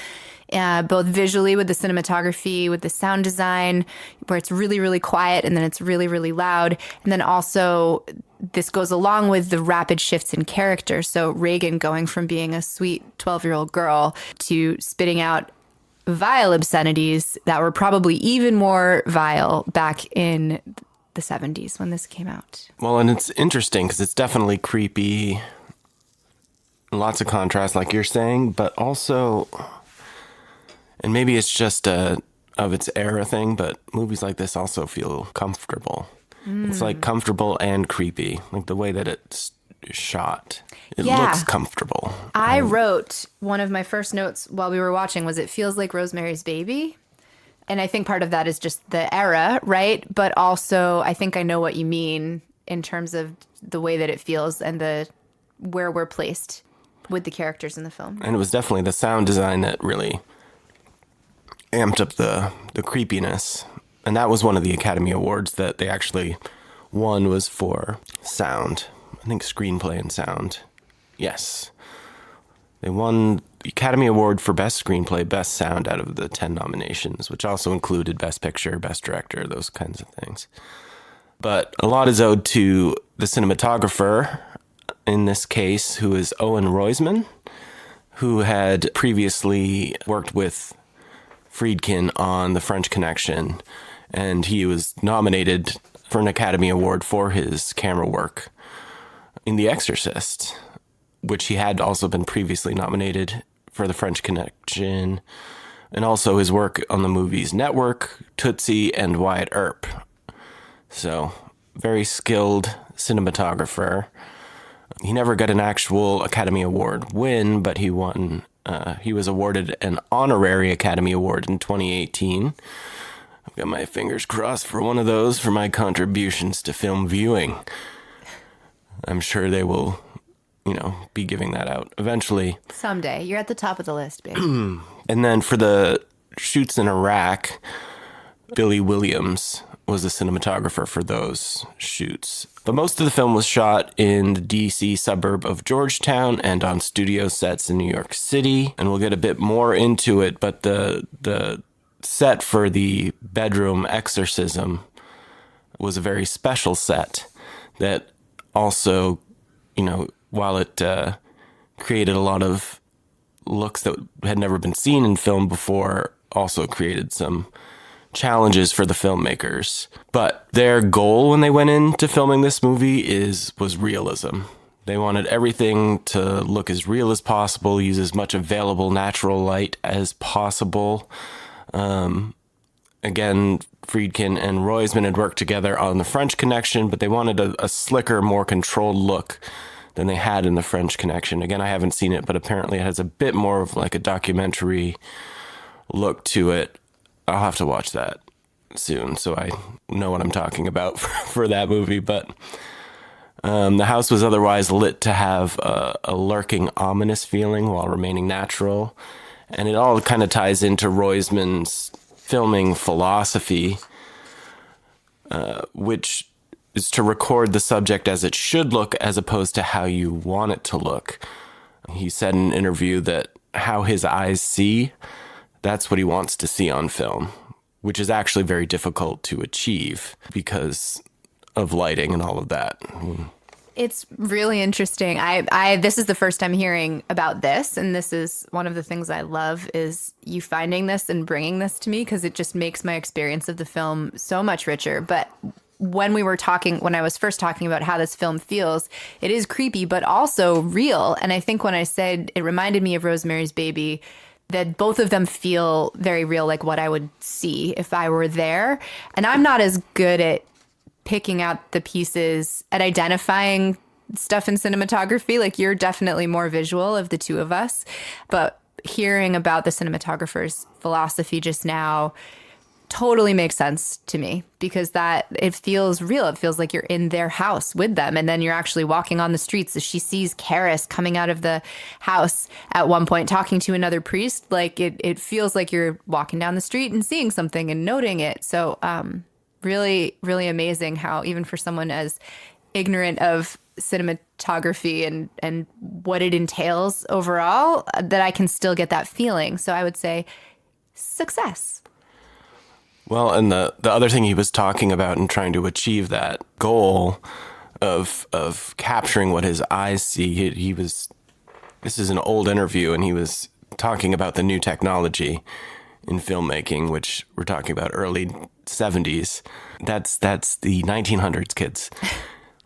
both visually with the cinematography, with the sound design, where it's really, really quiet and then it's really, really loud. And then also this goes along with the rapid shifts in character. So Regan going from being a sweet 12-year-old girl to spitting out vile obscenities that were probably even more vile back in the 70s when this came out. Well, and it's interesting because it's definitely creepy. Lots of contrast, like you're saying, but also, and maybe it's just of its era thing, but movies like this also feel comfortable. It's like comfortable and creepy, like the way that it's shot. It looks comfortable. I wrote one of my first notes while we were watching was it feels like Rosemary's Baby. And I think part of that is just the era, right? But also I think I know what you mean in terms of the way that it feels and where we're placed with the characters in the film. And it was definitely the sound design that really amped up the creepiness. And that was one of the Academy Awards that they actually won, was for sound. I think screenplay and sound. Yes. They won the Academy Award for Best Screenplay, Best Sound out of the 10 nominations, which also included Best Picture, Best Director, those kinds of things. But a lot is owed to the cinematographer, in this case, who is Owen Roizman, who had previously worked with Friedkin on The French Connection, and he was nominated for an Academy Award for his camera work in The Exorcist, which he had also been previously nominated for The French Connection, and also his work on the movies Network, Tootsie, and Wyatt Earp. So, very skilled cinematographer. He never got an actual Academy Award win, but he won. He was awarded an honorary Academy Award in 2018. I've got my fingers crossed for one of those for my contributions to film viewing. I'm sure they will, be giving that out eventually. Someday. You're at the top of the list, babe. And then for the shoots in Iraq, Billy Williams was the cinematographer for those shoots. But most of the film was shot in the D.C. suburb of Georgetown and on studio sets in New York City. And we'll get a bit more into it, but the set for the bedroom exorcism was a very special set that also, while it created a lot of looks that had never been seen in film before, also created some challenges for the filmmakers. But their goal when they went into filming this movie was realism. They wanted everything to look as real as possible, use as much available natural light as possible. Again, Friedkin and Roizman had worked together on The French Connection, but they wanted a slicker, more controlled look than they had in The French Connection. Again, I haven't seen it, but apparently it has a bit more of like a documentary look to it. I'll have to watch that soon, so I know what I'm talking about for that movie. But the house was otherwise lit to have a lurking, ominous feeling while remaining natural. And it all kind of ties into Roizman's filming philosophy, which is to record the subject as it should look as opposed to how you want it to look. He said in an interview that how his eyes see, that's what he wants to see on film, which is actually very difficult to achieve because of lighting and all of that. It's really interesting. This is the first time hearing about this, and this is one of the things I love is you finding this and bringing this to me because it just makes my experience of the film so much richer. But when I was first talking about how this film feels, it is creepy, but also real. And I think when I said it reminded me of Rosemary's Baby, that both of them feel very real, like what I would see if I were there. And I'm not as good at picking out the pieces, at identifying stuff in cinematography. Like you're definitely more visual of the two of us. But hearing about the cinematographer's philosophy just now totally makes sense to me because that it feels real. It feels like you're in their house with them. And then you're actually walking on the streets as she sees Karras coming out of the house at one point, talking to another priest. Like it feels like you're walking down the street and seeing something and noting it. So really, really amazing how even for someone as ignorant of cinematography and what it entails overall, that I can still get that feeling. So I would say success. Well, and the other thing he was talking about in trying to achieve that goal of capturing what his eyes see, this is an old interview, and he was talking about the new technology in filmmaking, which we're talking about early 70s. That's the 1900s, kids.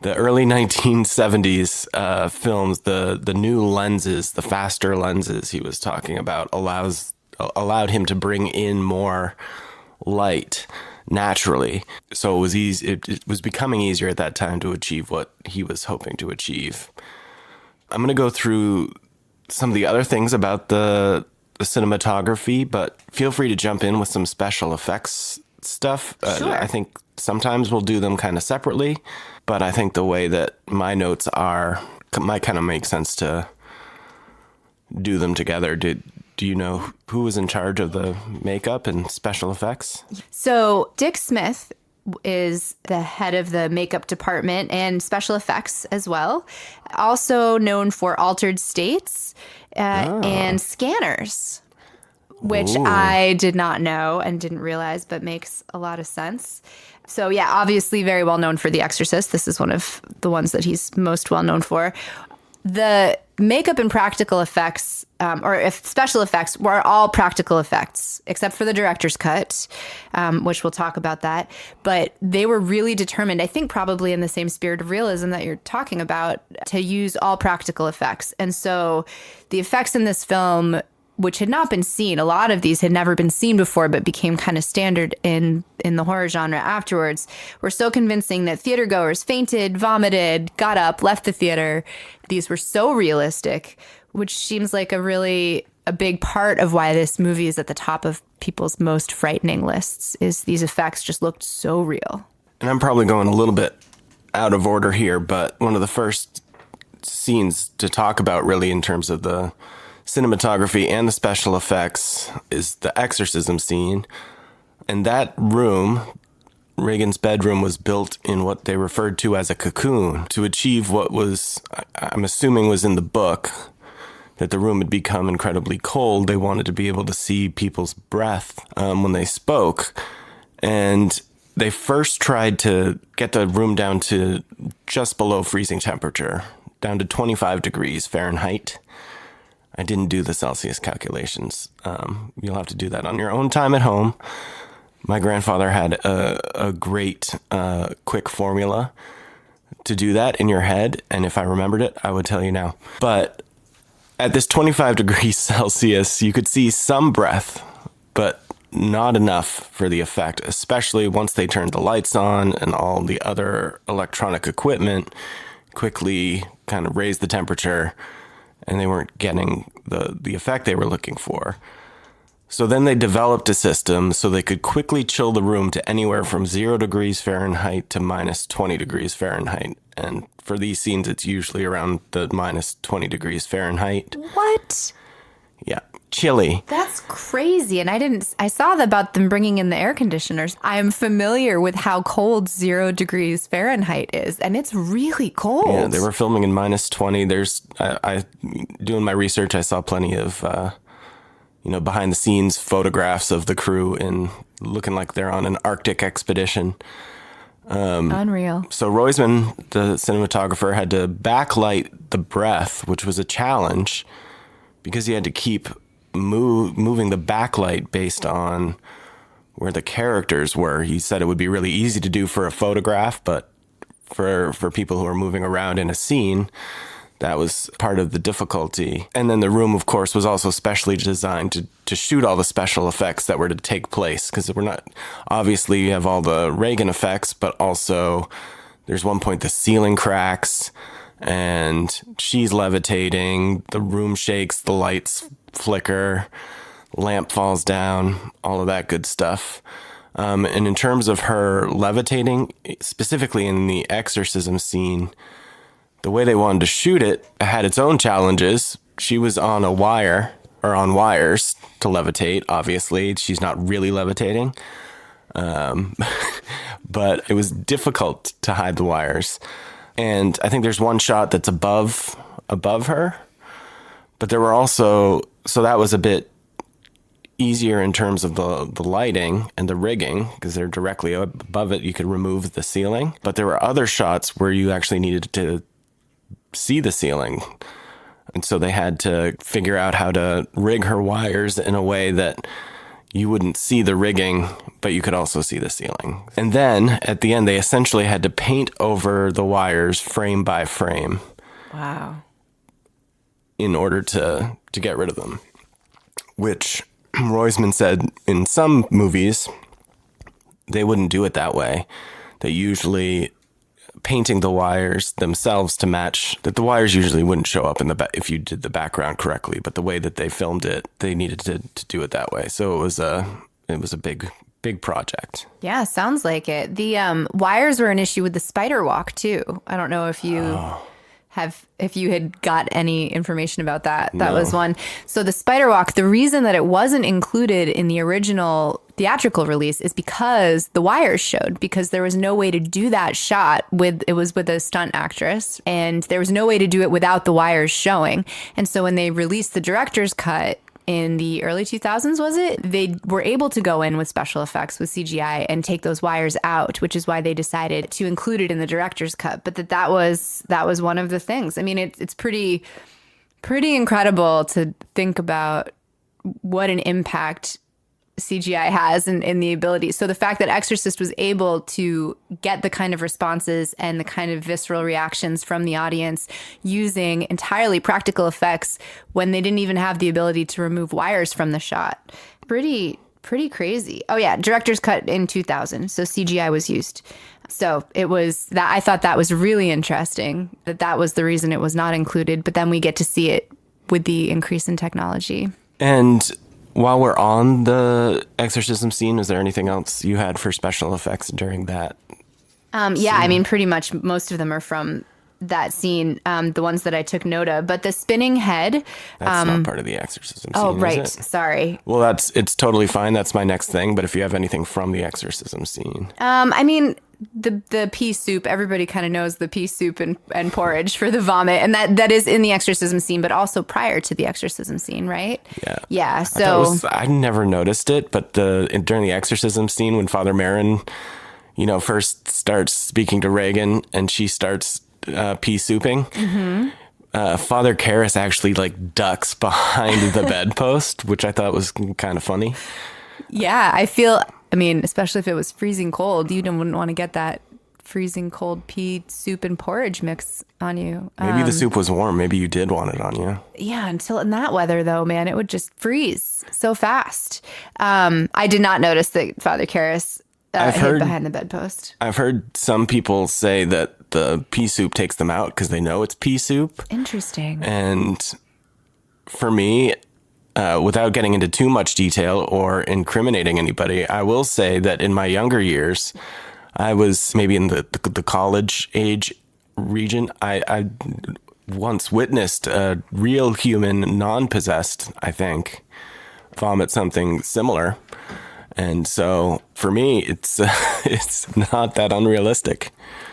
The early 1970s films, the new lenses, the faster lenses he was talking about allowed him to bring in more light naturally. So it was easy. It was becoming easier at that time to achieve what he was hoping to achieve. I'm going to go through some of the other things about the cinematography, but feel free to jump in with some special effects stuff. Sure. I think sometimes we'll do them kind of separately, but I think the way that my notes are might kind of make sense to do them together. Do you know who was in charge of the makeup and special effects? So Dick Smith is the head of the makeup department and special effects as well. Also known for altered states and scanners. which Ooh. I did not know and didn't realize, but makes a lot of sense. So yeah, obviously very well known for The Exorcist. This is one of the ones that he's most well known for. The makeup and practical effects, or if special effects, were all practical effects, except for the director's cut, which we'll talk about that. But they were really determined, I think probably in the same spirit of realism that you're talking about, to use all practical effects. And so the effects in this film, which had not been seen, a lot of these had never been seen before, but became kind of standard in the horror genre afterwards, were so convincing that theatergoers fainted, vomited, got up, left the theater. These were so realistic, which seems like a big part of why this movie is at the top of people's most frightening lists, is these effects just looked so real. And I'm probably going a little bit out of order here, but one of the first scenes to talk about really in terms of the cinematography and the special effects is the exorcism scene. And that room, Reagan's bedroom, was built in what they referred to as a cocoon to achieve what was, I'm assuming, was in the book, that the room had become incredibly cold. They wanted to be able to see people's breath when they spoke. And they first tried to get the room down to just below freezing temperature, down to 25 degrees Fahrenheit. I didn't do the Celsius calculations. You'll have to do that on your own time at home. My grandfather had a great quick formula to do that in your head, and if I remembered it, I would tell you now. But at this 25 degrees Celsius, you could see some breath, but not enough for the effect, especially once they turned the lights on and all the other electronic equipment quickly kind of raised the temperature, and they weren't getting the effect they were looking for. So then they developed a system so they could quickly chill the room to anywhere from 0 degrees Fahrenheit to minus 20 degrees Fahrenheit. And for these scenes, it's usually around the minus 20 degrees Fahrenheit. What? Yeah, chilly. That's crazy. And I saw about them bringing in the air conditioners. I am familiar with how cold 0 degrees Fahrenheit is, and it's really cold. Yeah, they were filming in minus 20. I doing my research, I saw plenty of, behind the scenes photographs of the crew in looking like they're on an Arctic expedition. Unreal. So Roisman, the cinematographer, had to backlight the breath, which was a challenge, because he had to keep moving the backlight based on where the characters were. He said it would be really easy to do for a photograph, but for people who are moving around in a scene, that was part of the difficulty. And then the room, of course, was also specially designed to shoot all the special effects that were to take place, because we're not, obviously you have all the Reagan effects, but also there's one point the ceiling cracks, and she's levitating, the room shakes, the lights flicker, lamp falls down, all of that good stuff. And in terms of her levitating, specifically in the exorcism scene, the way they wanted to shoot it had its own challenges. She was on a wire, or on wires to levitate, obviously. She's not really levitating. But it was difficult to hide the wires. And I think there's one shot that's above her, but there were also, so that was a bit easier in terms of the lighting and the rigging, because they're directly above it. You could remove the ceiling, but there were other shots where you actually needed to see the ceiling. And so they had to figure out how to rig her wires in a way that you wouldn't see the rigging, but you could also see the ceiling. And then at the end, they essentially had to paint over the wires frame by frame. Wow. In order to get rid of them, which Roisman said in some movies, they wouldn't do it that way. They usually painting the wires themselves to match, that the wires usually wouldn't show up in if you did the background correctly, but the way that they filmed it, they needed to do it that way. So it was a big project. Yeah, sounds like it. The wires were an issue with the spider walk too. I don't know if you if you had got any information about that. That No. was one. So the spider walk, the reason that it wasn't included in the original theatrical release is because the wires showed, because there was no way to do that shot it was with a stunt actress, and there was no way to do it without the wires showing. And so when they released the director's cut, in the early 2000s, was it? They were able to go in with special effects with CGI and take those wires out, which is why they decided to include it in the director's cut. But that was one of the things. I mean, it's pretty incredible to think about what an impact CGI has in the ability. So the fact that Exorcist was able to get the kind of responses and the kind of visceral reactions from the audience using entirely practical effects when they didn't even have the ability to remove wires from the shot. Pretty crazy. Oh yeah, director's cut in 2000. So CGI was used. So it was that, I thought that was really interesting, that was the reason it was not included, but then we get to see it with the increase in technology. And while we're on the exorcism scene, is there anything else you had for special effects during that? Yeah, I mean, pretty much most of them are from that scene, the ones that I took note of. But the spinning head... That's not part of the exorcism scene, Oh, right. is it? Sorry. Well, it's totally fine. That's my next thing. But if you have anything from the exorcism scene... I mean... The pea soup, everybody kind of knows the pea soup and porridge for the vomit. And that is in the exorcism scene, but also prior to the exorcism scene, right? Yeah. Yeah. So I never noticed it, but during the exorcism scene when Father Marin, first starts speaking to Reagan and she starts pea souping, Father Karras actually ducks behind the bedpost, which I thought was kind of funny. Yeah, I mean, especially if it was freezing cold, you wouldn't want to get that freezing cold pea soup and porridge mix on you. Maybe the soup was warm. Maybe you did want it on you. Yeah, until in that weather, though, man, it would just freeze so fast. I did not notice that Father Karras hid behind the bedpost. I've heard some people say that the pea soup takes them out because they know it's pea soup. Interesting. And for me... without getting into too much detail or incriminating anybody, I will say that in my younger years, I was maybe in the college age region. I once witnessed a real human, non-possessed, I think, vomit something similar. And so for me, it's not that unrealistic.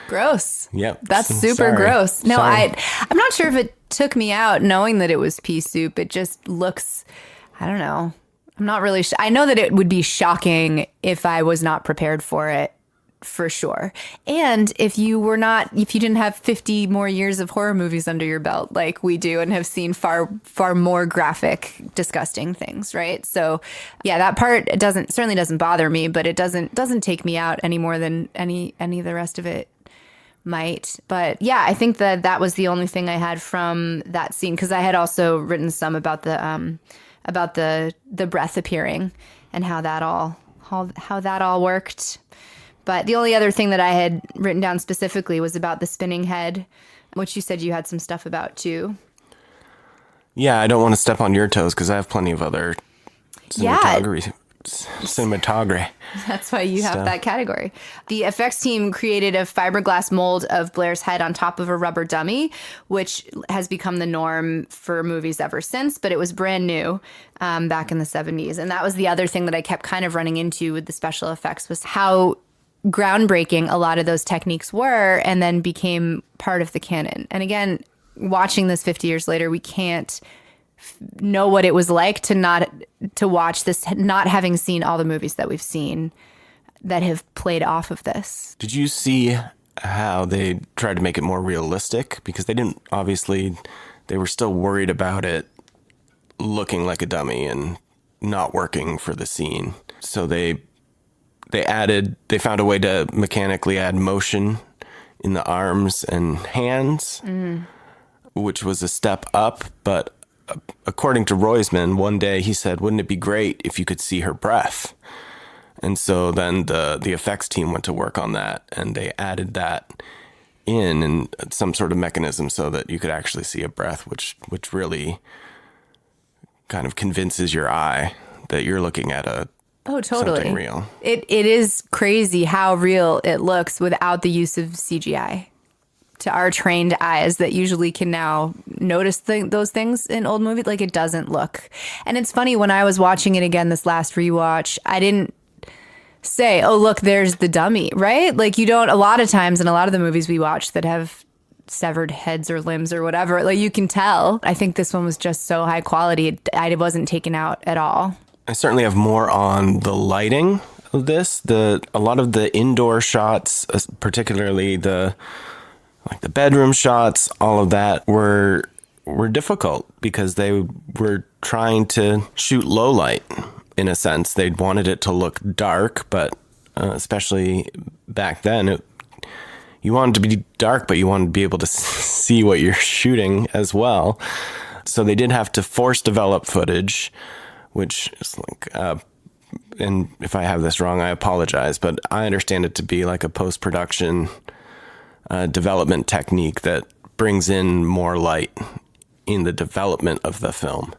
Gross. Yep. That's super gross. No, I'm not sure if it took me out knowing that it was pea soup. It just looks, I don't know. I'm not really I know that it would be shocking if I was not prepared for it, for sure. And if you didn't have 50 more years of horror movies under your belt like we do and have seen far more graphic, disgusting things, right? So yeah, that part certainly doesn't bother me, but it doesn't take me out any more than any of the rest of it might. But yeah, I think that was the only thing I had from that scene, because I had also written some about the breath appearing and how that all worked. But the only other thing that I had written down specifically was about the spinning head, which you said you had some stuff about too. Yeah, I don't want to step on your toes because I have plenty of other cinematography. That's why you have that category. The effects team created a fiberglass mold of Blair's head on top of a rubber dummy, which has become the norm for movies ever since, but it was brand new back in the 70s. And that was the other thing that I kept kind of running into with the special effects, was how groundbreaking a lot of those techniques were and then became part of the canon. And again, watching this 50 years later, we can't know what it was like to watch this, not having seen all the movies that we've seen that have played off of this. Did you see how they tried to make it more realistic? Because they were still worried about it looking like a dummy and not working for the scene. So they found a way to mechanically add motion in the arms and hands, which was a step up. But according to Roisman, one day he said, wouldn't it be great if you could see her breath? And so then the effects team went to work on that, and they added that in some sort of mechanism so that you could actually see a breath, which really kind of convinces your eye that you're looking at something real. It is crazy how real it looks without the use of CGI. To our trained eyes that usually can now notice those things in old movies, like it doesn't look. And it's funny, when I was watching it again this last rewatch, I didn't say, oh, look, there's the dummy, right? Like you don't, a lot of times in a lot of the movies we watch that have severed heads or limbs or whatever. Like, you can tell. I think this one was just so high quality. I wasn't taken out at all. I certainly have more on the lighting of this. A lot of the indoor shots, particularly the bedroom shots, all of that were difficult because they were trying to shoot low light in a sense. They wanted it to look dark, but especially back then, you wanted to be dark, but you wanted to be able to see what you're shooting as well. So they did have to force develop footage, which is like, and if I have this wrong, I apologize, but I understand it to be like a post-production development technique that brings in more light in the development of the film.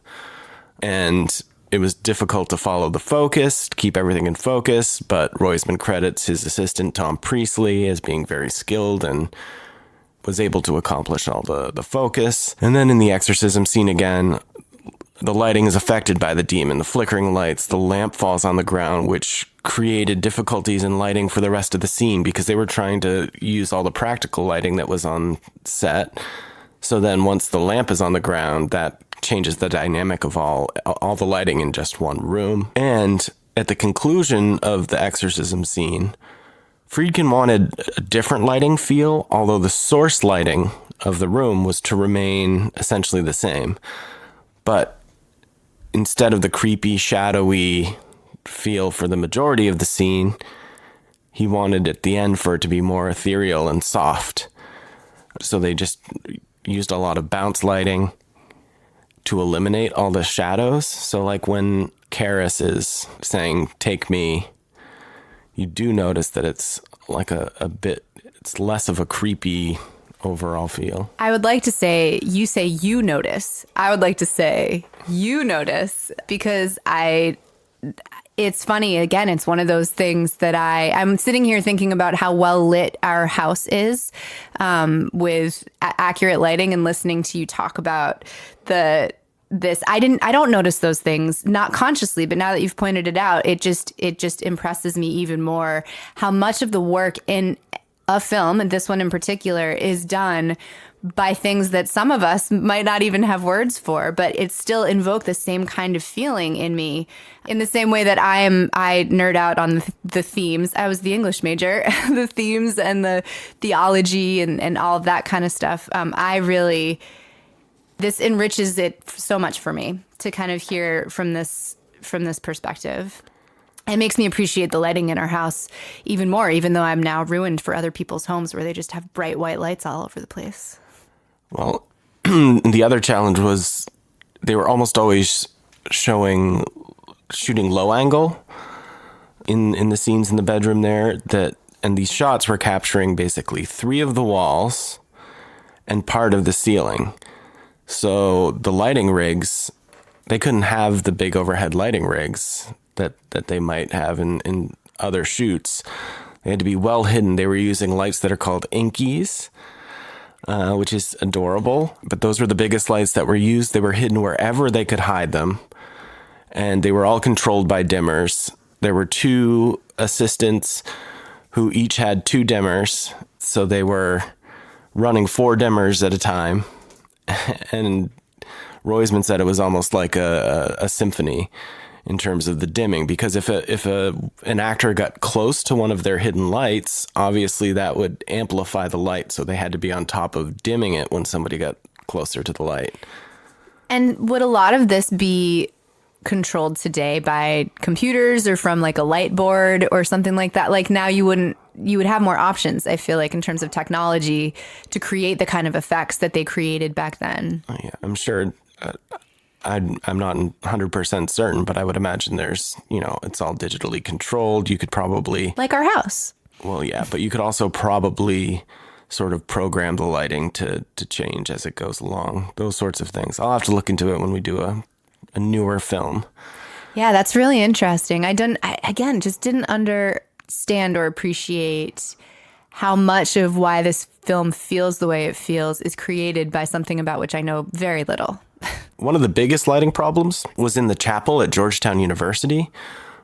And it was difficult to follow the focus, to keep everything in focus, but Roisman credits his assistant, Tom Priestley, as being very skilled and was able to accomplish all the focus. And then in the exorcism scene again, the lighting is affected by the demon, the flickering lights, the lamp falls on the ground, which created difficulties in lighting for the rest of the scene because they were trying to use all the practical lighting that was on set. So then once the lamp is on the ground, that changes the dynamic of all the lighting in just one room. And at the conclusion of the exorcism scene, Friedkin wanted a different lighting feel, although the source lighting of the room was to remain essentially the same. But instead of the creepy, shadowy feel for the majority of the scene, he wanted at the end for it to be more ethereal and soft. So they just used a lot of bounce lighting to eliminate all the shadows. So like when Karras is saying, "Take me," you do notice that it's like a bit, it's less of a creepy overall feel. I would like to say you notice. I would like to say you notice because it's funny. Again, it's one of those things that I'm sitting here thinking about how well lit our house is with accurate lighting and listening to you talk about this. I don't notice those things, not consciously, but now that you've pointed it out, it just impresses me even more how much of the work in a film, and this one in particular, is done by things that some of us might not even have words for, but it still invoked the same kind of feeling in me. In the same way that I nerd out on the themes. I was the English major, the themes and the theology and all of that kind of stuff. This enriches it so much for me to kind of hear from this perspective. It makes me appreciate the lighting in our house even more, even though I'm now ruined for other people's homes where they just have bright white lights all over the place. Well, the other challenge was they were almost always shooting low angle in the scenes in the bedroom there, and these shots were capturing basically 3 of the walls and part of the ceiling. So the lighting rigs, they couldn't have the big overhead lighting rigs that they might have in other shoots. They had to be well hidden. They were using lights that are called Inkies, which is adorable. But those were the biggest lights that were used. They were hidden wherever they could hide them. And they were all controlled by dimmers. There were 2 assistants who each had 2 dimmers. So they were running 4 dimmers at a time. And Roisman said it was almost like a symphony in terms of the dimming, because if an actor got close to one of their hidden lights, obviously that would amplify the light. So they had to be on top of dimming it when somebody got closer to the light. And would a lot of this be controlled today by computers or from like a light board or something like that? Like now you would have more options, I feel like, in terms of technology to create the kind of effects that they created back then. Yeah, I'm sure. I'm not 100% certain, but I would imagine there's, it's all digitally controlled. You could probably... Like our house. Well, yeah, but you could also probably sort of program the lighting to change as it goes along. Those sorts of things. I'll have to look into it when we do a newer film. Yeah, that's really interesting. I just didn't understand or appreciate how much of why this film feels the way it feels is created by something about which I know very little. One of the biggest lighting problems was in the chapel at Georgetown University,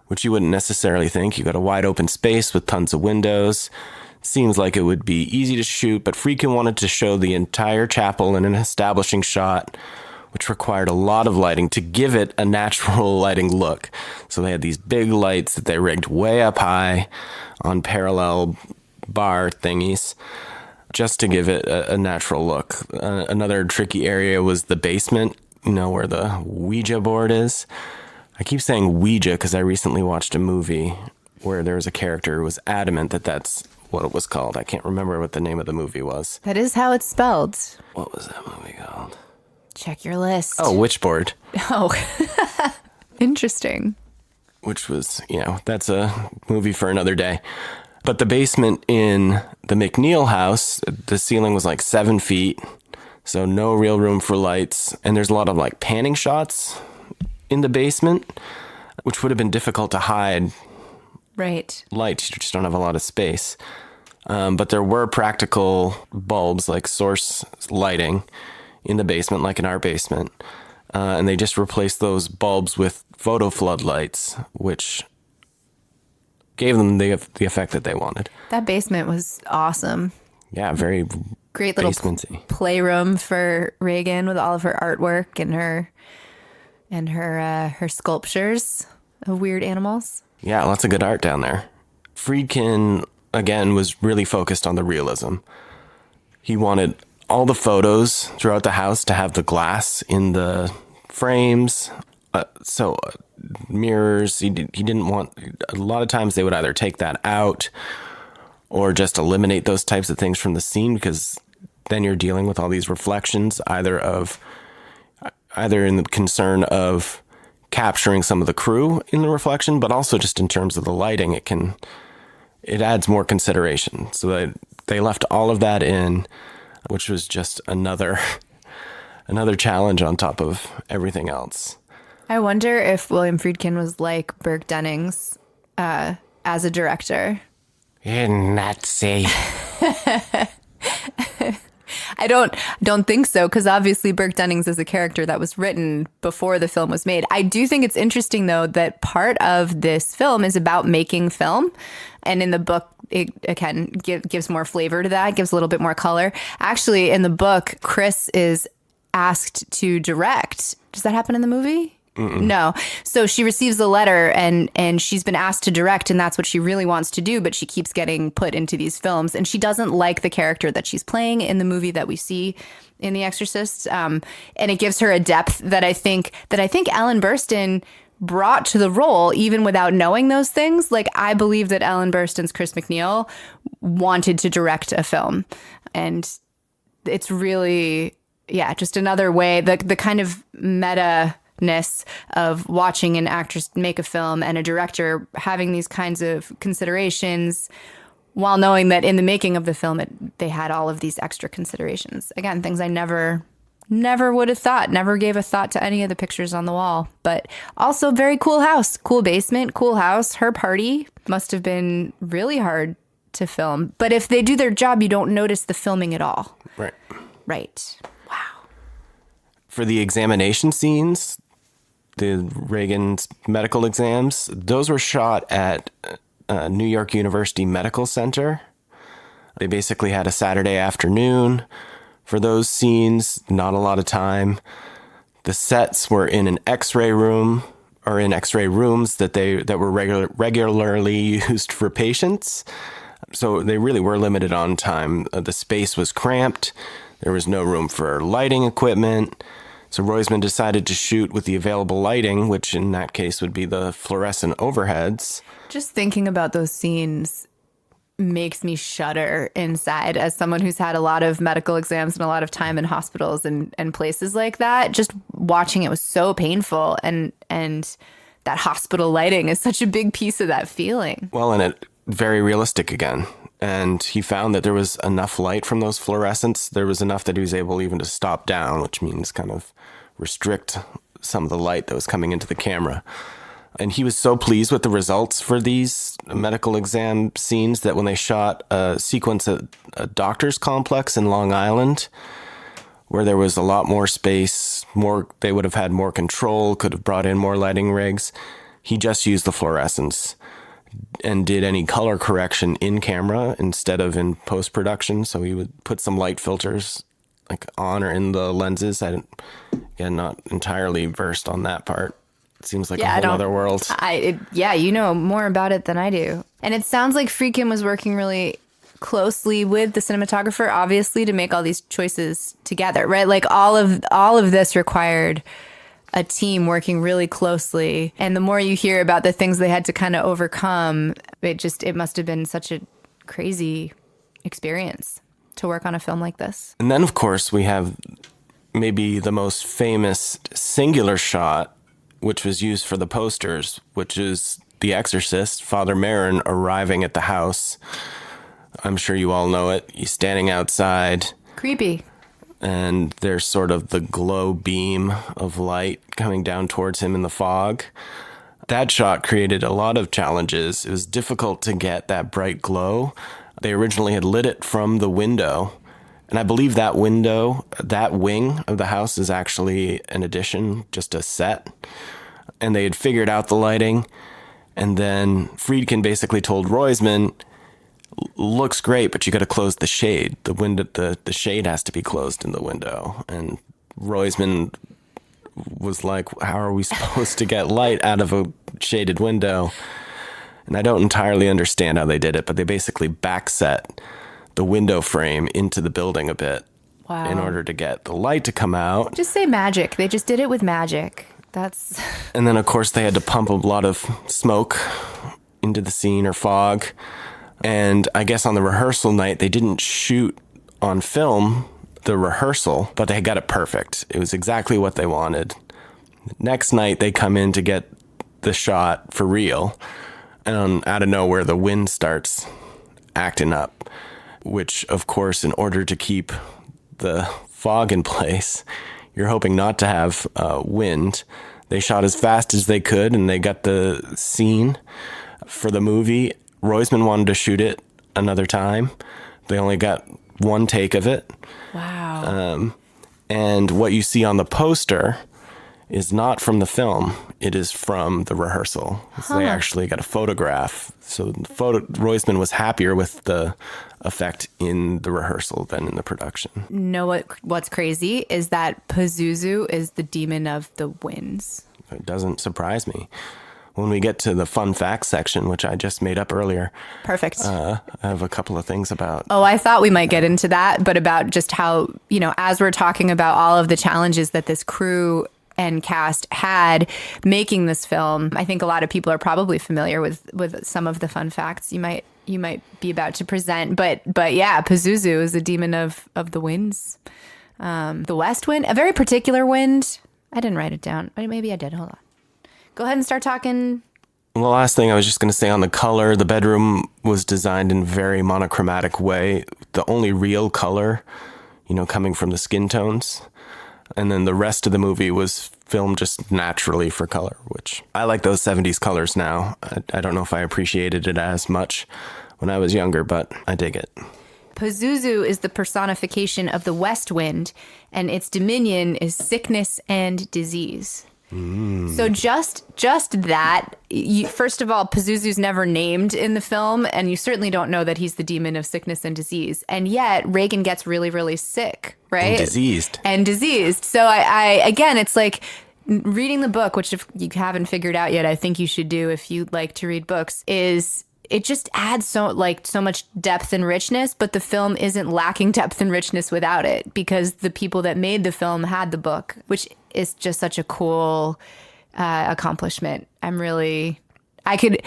which you wouldn't necessarily think. You got a wide open space with tons of windows. Seems like it would be easy to shoot, but Friedkin wanted to show the entire chapel in an establishing shot, which required a lot of lighting to give it a natural lighting look. So they had these big lights that they rigged way up high on parallel bar thingies just to give it a natural look. Another tricky area was the basement, where the Ouija board is. I keep saying Ouija because I recently watched a movie where there was a character who was adamant that that's what it was called. I can't remember what the name of the movie was. That is how it's spelled. What was that movie called? Check your list. Oh, Witchboard. Oh, interesting. Which was, that's a movie for another day. But the basement in the McNeil house, the ceiling was like 7 feet, so no real room for lights. And there's a lot of like panning shots in the basement, which would have been difficult to hide. Right. Lights, you just don't have a lot of space. But there were practical bulbs, like source lighting in the basement, like in our basement. And they just replaced those bulbs with photo floodlights, which gave them the effect that they wanted. That basement was awesome. Yeah, very great little basementy playroom for Reagan with all of her artwork and her sculptures of weird animals. Yeah, lots of good art down there. Friedkin, again, was really focused on the realism. He wanted all the photos throughout the house to have the glass in the frames. Mirrors, he didn't want... A lot of times they would either take that out or just eliminate those types of things from the scene, because then you're dealing with all these reflections, either in the concern of capturing some of the crew in the reflection, but also just in terms of the lighting, it adds more consideration. So they left all of that in, which was just another challenge on top of everything else. I wonder if William Friedkin was like Burke Dennings as a director. You're Nazi. I don't think so, because obviously Burke Dennings is a character that was written before the film was made. I do think it's interesting, though, that part of this film is about making film. And in the book, it, again, gives more flavor to that, gives a little bit more color. Actually, in the book, Chris is asked to direct. Does that happen in the movie? Mm-mm. No. So she receives a letter and she's been asked to direct, and that's what she really wants to do, but she keeps getting put into these films, and she doesn't like the character that she's playing in the movie that we see in The Exorcist. And it gives her a depth that I think Ellen Burstyn brought to the role, even without knowing those things. Like, I believe that Ellen Burstyn's Chris McNeil wanted to direct a film, and it's really, just another way, the kind of meta-ness of watching an actress make a film and a director having these kinds of considerations while knowing that in the making of the film, they had all of these extra considerations. Again, things I never would have thought, never gave a thought to any of the pictures on the wall. But also very cool house, cool basement, cool house. Her party must have been really hard to film. But if they do their job, you don't notice the filming at all. Right. Right. Wow. For the examination scenes, the Reagan's medical exams, those were shot at New York University Medical Center. They basically had a Saturday afternoon for those scenes, not a lot of time. The sets were in an X-ray room, or in X-ray rooms that were regularly used for patients. So they really were limited on time. The space was cramped. There was no room for lighting equipment. So Roisman decided to shoot with the available lighting, which in that case would be the fluorescent overheads. Just thinking about those scenes makes me shudder inside as someone who's had a lot of medical exams and a lot of time in hospitals and places like that. Just watching it was so painful, and that hospital lighting is such a big piece of that feeling. Well, and it very realistic again. And he found that there was enough light from those fluorescents. There was enough that he was able even to stop down, which means kind of restrict some of the light that was coming into the camera. And he was so pleased with the results for these medical exam scenes that when they shot a sequence at a doctor's complex in Long Island, where there was a lot more space, they would have had more control, could have brought in more lighting rigs, he just used the fluorescents. and did any color correction in camera instead of in post-production. So he would put some light filters like on or in the lenses. Again, not entirely versed on that part. It seems like a whole other world. You know more about it than I do. And it sounds like Friedkin was working really closely with the cinematographer, obviously, to make all these choices together, right? Like all of this required a team working really closely. And the more you hear about the things they had to kind of overcome, it must have been such a crazy experience to work on a film like this. And then, of course, we have maybe the most famous singular shot, which was used for the posters, which is the Exorcist, Father Merrin arriving at the house. I'm sure you all know it. He's standing outside. Creepy. And there's sort of the glow beam of light coming down towards him in the fog. That shot created a lot of challenges. It was difficult to get that bright glow. They originally had lit it from the window. And I believe that window, that wing of the house is actually an addition, just a set. And they had figured out the lighting. And then Friedkin basically told Roisman, looks great, but you got to close the shade. The window, the shade has to be closed in the window. And Roisman was like, how are we supposed to get light out of a shaded window? And I don't entirely understand how they did it, but they basically backset the window frame into the building a bit. Wow. In order to get the light to come out. Just say magic. They just did it with magic. That's... And then, of course, they had to pump a lot of smoke into the scene or fog. And I guess on the rehearsal night, they didn't shoot on film the rehearsal, but they got it perfect. It was exactly what they wanted. Next night, they come in to get the shot for real. And out of nowhere, the wind starts acting up, which, of course, in order to keep the fog in place, you're hoping not to have wind. They shot as fast as they could, and they got the scene for the movie. Roisman wanted to shoot it another time. They only got one take of it. Wow. And what you see on the poster is not from the film. It is from the rehearsal. So they actually got a photograph. So Roisman was happier with the effect in the rehearsal than in the production. What's crazy is that Pazuzu is the demon of the winds. It doesn't surprise me. When we get to the fun facts section, which I just made up earlier. Perfect. I have a couple of things about. Oh, I thought we might get into that, but about just how, as we're talking about all of the challenges that this crew and cast had making this film, I think a lot of people are probably familiar with some of the fun facts you might be about to present. But yeah, Pazuzu is a demon of the winds. The west wind, a very particular wind. I didn't write it down. Maybe I did. Hold on. Go ahead and start talking. The last thing I was just going to say on the color, the bedroom was designed in a very monochromatic way. The only real color, coming from the skin tones. And then the rest of the movie was filmed just naturally for color, which I like those 70s colors now. I don't know if I appreciated it as much when I was younger, but I dig it. Pazuzu is the personification of the west wind, and its dominion is sickness and disease. So just that, first of all, Pazuzu's never named in the film, and you certainly don't know that he's the demon of sickness and disease. And yet Reagan gets really, really sick, right? And diseased. So I again, it's like reading the book, which if you haven't figured out yet, I think you should do if you like to read books, is it just adds so much depth and richness, but the film isn't lacking depth and richness without it, because the people that made the film had the book, which is just such a cool accomplishment. I think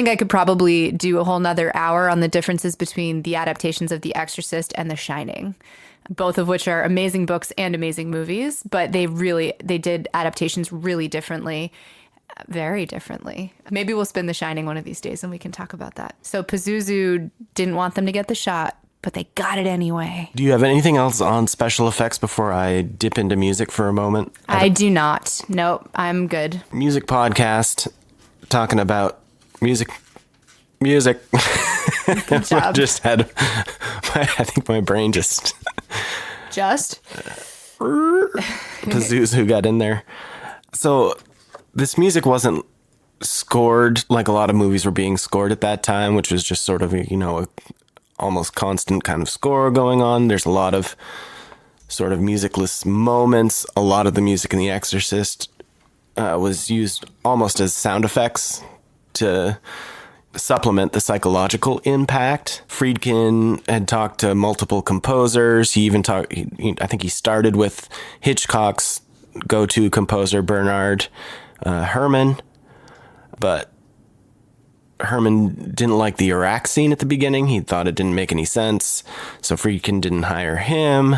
I could probably do a whole nother hour on the differences between the adaptations of The Exorcist and The Shining, both of which are amazing books and amazing movies, but they did adaptations really differently. Very differently. Maybe we'll spin The Shining one of these days and we can talk about that. So Pazuzu didn't want them to get the shot, but they got it anyway. Do you have anything else on special effects before I dip into music for a moment? I do not. Nope, I'm good. Music podcast, talking about music. Good job. I think my brain just... Pazuzu got in there. So... this music wasn't scored like a lot of movies were being scored at that time, which was just sort of, a almost constant kind of score going on. There's a lot of sort of musicless moments. A lot of the music in The Exorcist was used almost as sound effects to supplement the psychological impact. Friedkin had talked to multiple composers. He even I think he started with Hitchcock's go-to composer, Bernard Herrmann, but Herrmann didn't like the Iraq scene at the beginning. He thought it didn't make any sense, so Friedkin didn't hire him.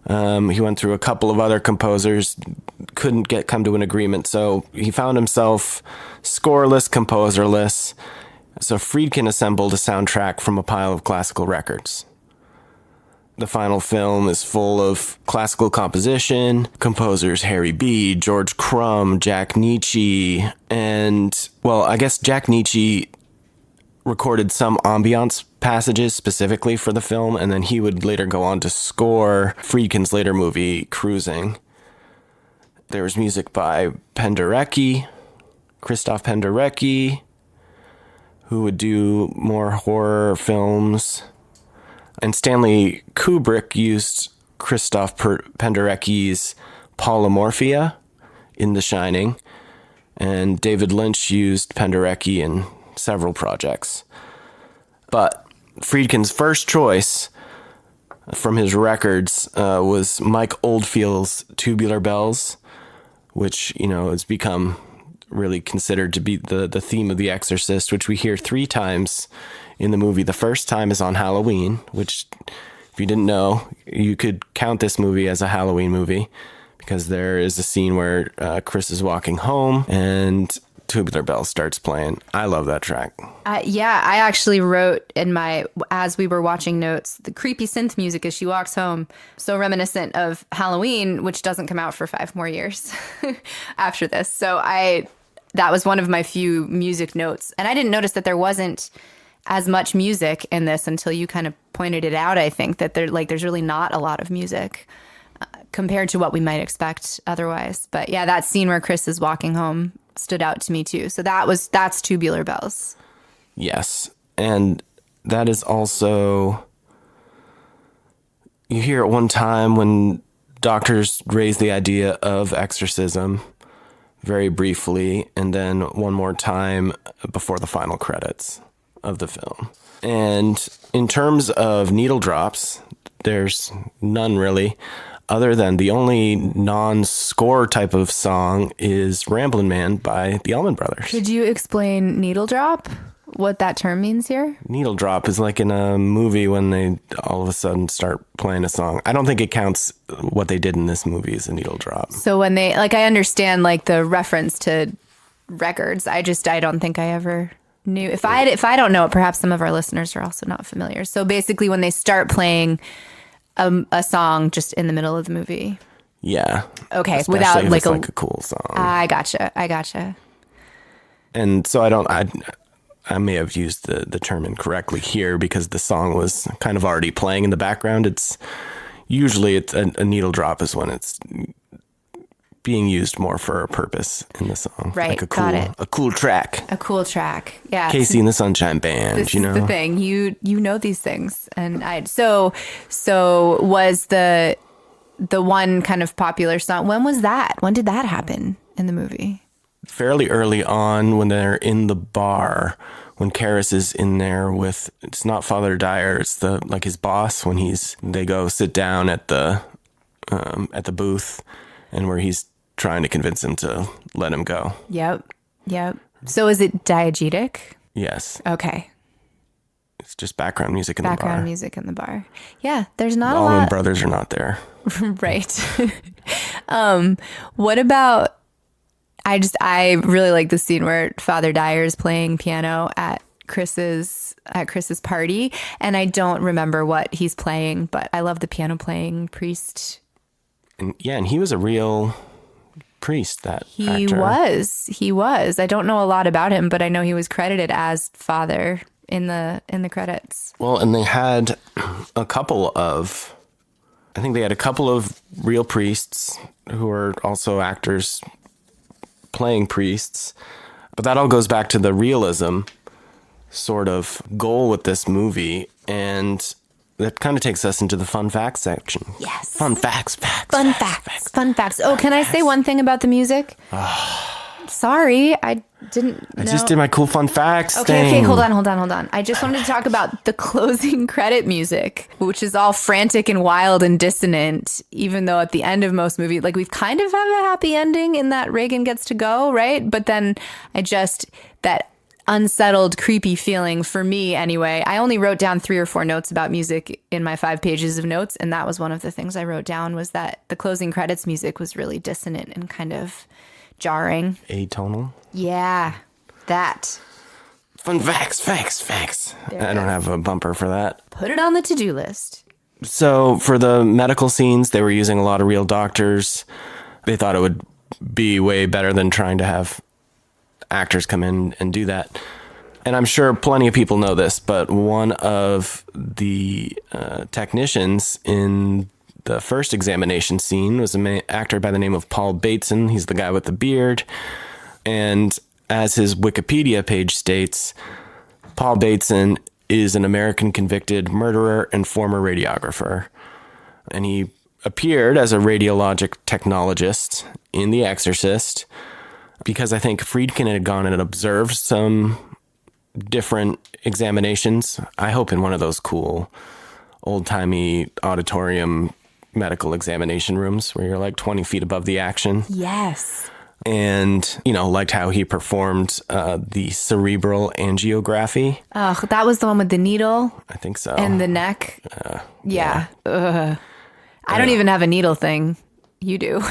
He went through a couple of other composers, couldn't come to an agreement, so he found himself scoreless, composerless. So Friedkin assembled a soundtrack from a pile of classical records. The final film is full of classical composition, composers Harry B., George Crumb, Jack Nietzsche, and, well, I guess Jack Nietzsche recorded some ambiance passages specifically for the film, and then he would later go on to score Friedkin's later movie, Cruising. There was music by Christoph Penderecki, who would do more horror films. And Stanley Kubrick used Christoph Penderecki's Polymorphia in The Shining, and David Lynch used Penderecki in several projects. But Friedkin's first choice from his records was Mike Oldfield's Tubular Bells, which, has become really considered to be the theme of The Exorcist, which we hear 3 times in the movie. The first time is on Halloween, which, if you didn't know, you could count this movie as a Halloween movie, because there is a scene where Chris is walking home and Tubular Bells starts playing. I love that track. Yeah, I actually wrote as we were watching notes, the creepy synth music as she walks home, so reminiscent of Halloween, which doesn't come out for 5 more years after this. So that was one of my few music notes. And I didn't notice that there wasn't as much music in this until you kind of pointed it out. I think that there's really not a lot of music compared to what we might expect otherwise. But yeah, that scene where Chris is walking home stood out to me too. So that's Tubular Bells. Yes. And that is also, you hear at one time when doctors raise the idea of exorcism very briefly, and then one more time before the final credits of the film. And in terms of needle drops, there's none really, other than the only non-score type of song is Ramblin' Man by the Allman Brothers. Could you explain needle drop? What that term means here? Needle drop is like in a movie when they all of a sudden start playing a song. I don't think it counts what they did in this movie as a needle drop. So when I understand the reference to records. I don't think I ever knew. If I don't know it, perhaps some of our listeners are also not familiar. So basically when they start playing a song just in the middle of the movie. Yeah. Okay. Especially without if it's like a cool song. I gotcha. And so I may have used the term incorrectly here because the song was kind of already playing in the background. It's usually a needle drop is when it's being used more for a purpose in the song. Right. Like got it. A cool track. A cool track. Yeah. Casey and the Sunshine Band, this is the thing. You know these things. And so was the one kind of popular song. When was that? When did that happen in the movie? Fairly early on when they're in the bar, when Karras is in there with, it's not Father Dyer, it's his boss, when they go sit down at the booth and where he's trying to convince him to let him go. Yep. So is it diegetic? Yes. Okay. It's just background music in the bar. Background music in the bar. Yeah, there's not the a lot. Allman Brothers are not there. Right. What about, I really like the scene where Father Dyer is playing piano at Chris's party, and I don't remember what he's playing, but I love the piano playing priest. And he was a real priest, that actor. He was. I don't know a lot about him, but I know he was credited as Father in the credits. Well, and they had a couple of real priests who are also actors playing priests. But that all goes back to the realism sort of goal with this movie. And that kind of takes us into the fun facts section. Yes. Fun facts. Fun facts. Oh, can I say one thing about the music? Sorry, I didn't know. I just did my cool fun facts Okay, thing. hold on. I just wanted to talk about the closing credit music, which is all frantic and wild and dissonant, even though at the end of most movies, like we've kind of have a happy ending in that Reagan gets to go, right? But then that unsettled, creepy feeling for me anyway. I only wrote down 3 or 4 notes about music in my 5 pages of notes, and that was one of the things I wrote down, was that the closing credits music was really dissonant and kind of jarring. Atonal. Yeah, that. Fun facts. I don't have a bumper for that. Put it on the to-do list. So for the medical scenes, they were using a lot of real doctors. They thought it would be way better than trying to have actors come in and do that. And I'm sure plenty of people know this, but one of the technicians in the first examination scene was an actor by the name of Paul Bateson. He's the guy with the beard. And as his Wikipedia page states, Paul Bateson is an American convicted murderer and former radiographer. And he appeared as a radiologic technologist in The Exorcist because I think Friedkin had gone and observed some different examinations. I hope in one of those cool old-timey auditorium medical examination rooms where you're like 20 feet above the action. Yes. And, liked how he performed the cerebral angiography. Oh, that was the one with the needle I think so. and the neck. Yeah. Ugh. I don't even have a needle thing. You do.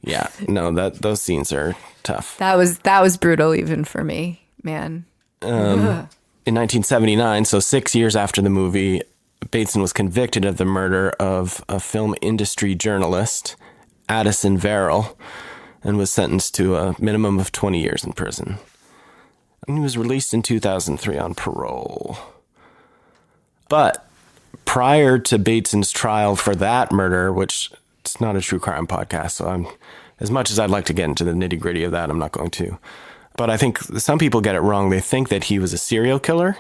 Yeah. No, those scenes are tough. That was brutal even for me, man. In 1979, so 6 years after the movie, Bateson was convicted of the murder of a film industry journalist, Addison Verrill, and was sentenced to a minimum of 20 years in prison. And he was released in 2003 on parole. But prior to Bateson's trial for that murder, which it's not a true crime podcast, so as much as I'd like to get into the nitty gritty of that, I'm not going to. But I think some people get it wrong. They think that he was a serial killer.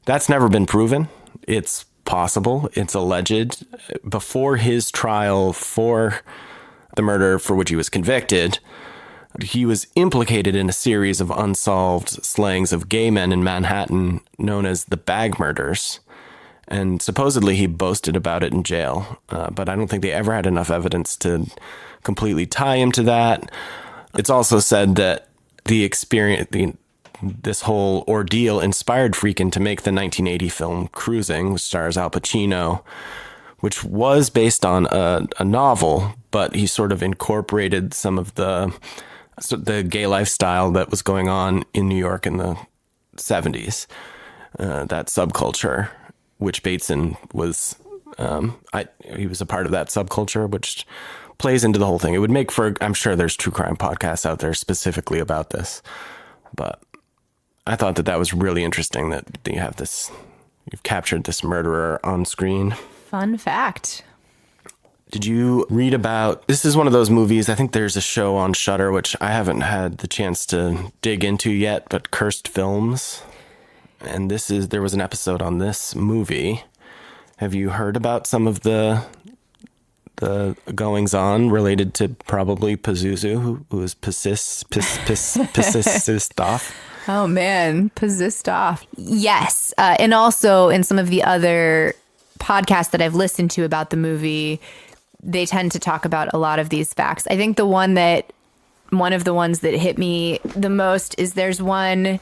That's never been proven. It's possible. It's alleged. Before his trial for the murder for which he was convicted, he was implicated in a series of unsolved slayings of gay men in Manhattan known as the Bag Murders. And supposedly he boasted about it in jail. But I don't think they ever had enough evidence to completely tie him to that. It's also said that this whole ordeal inspired Friedkin to make the 1980 film Cruising, which stars Al Pacino, which was based on a novel, but he sort of incorporated some of the gay lifestyle that was going on in New York in the 70s, that subculture, which Bateson was, he was a part of that subculture, which plays into the whole thing. It would make for, I'm sure there's true crime podcasts out there specifically about this, but I thought that was really interesting that you've captured this murderer on screen. Fun fact. Did you read about, this is one of those movies, I think there's a show on Shudder, which I haven't had the chance to dig into yet, but Cursed Films. And there was an episode on this movie. Have you heard about some of the goings on related to probably Pazuzu, who is pissed off? Oh man, pissed off. Yes. And also in some of the other podcasts that I've listened to about the movie, they tend to talk about a lot of these facts. I think one of the ones that hit me the most is there's one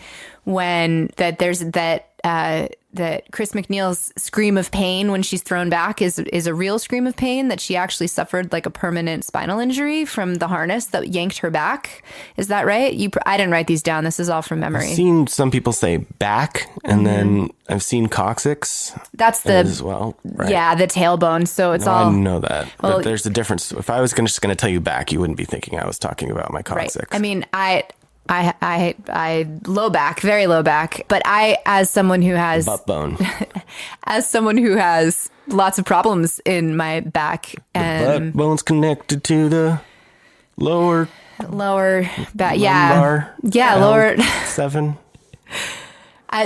that Chris McNeil's scream of pain when she's thrown back is a real scream of pain, that she actually suffered like a permanent spinal injury from the harness that yanked her back. Is that right? I didn't write these down. This is all from memory. I've seen some people say back, and then I've seen coccyx. That's as well, right? Yeah, the tailbone. So it's all. I know that, but there's a difference. If I was just going to tell you back, you wouldn't be thinking I was talking about my coccyx. Right. I mean, I low back, very low back, but as someone who has butt bone, as someone who has lots of problems in my back, the butt bone's connected to the lower back. lumbar, Yeah, lower. L7.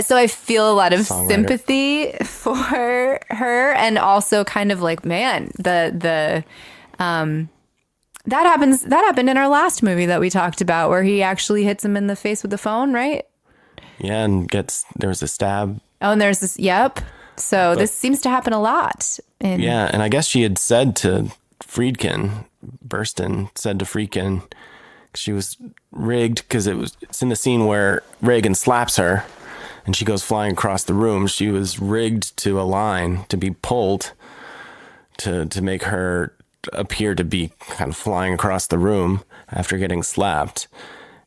So I feel a lot of Songwriter. sympathy for her, and also kind of like, man, that happened in our last movie that we talked about, where he actually hits him in the face with the phone, right? Yeah, and there was a stab. Oh, and there's this. Yep. So this seems to happen a lot. Yeah, and I guess she had said to Friedkin, Burstyn said to Friedkin, she was rigged because it's in the scene where Reagan slaps her and she goes flying across the room. She was rigged to a line to be pulled to make her appear to be kind of flying across the room after getting slapped.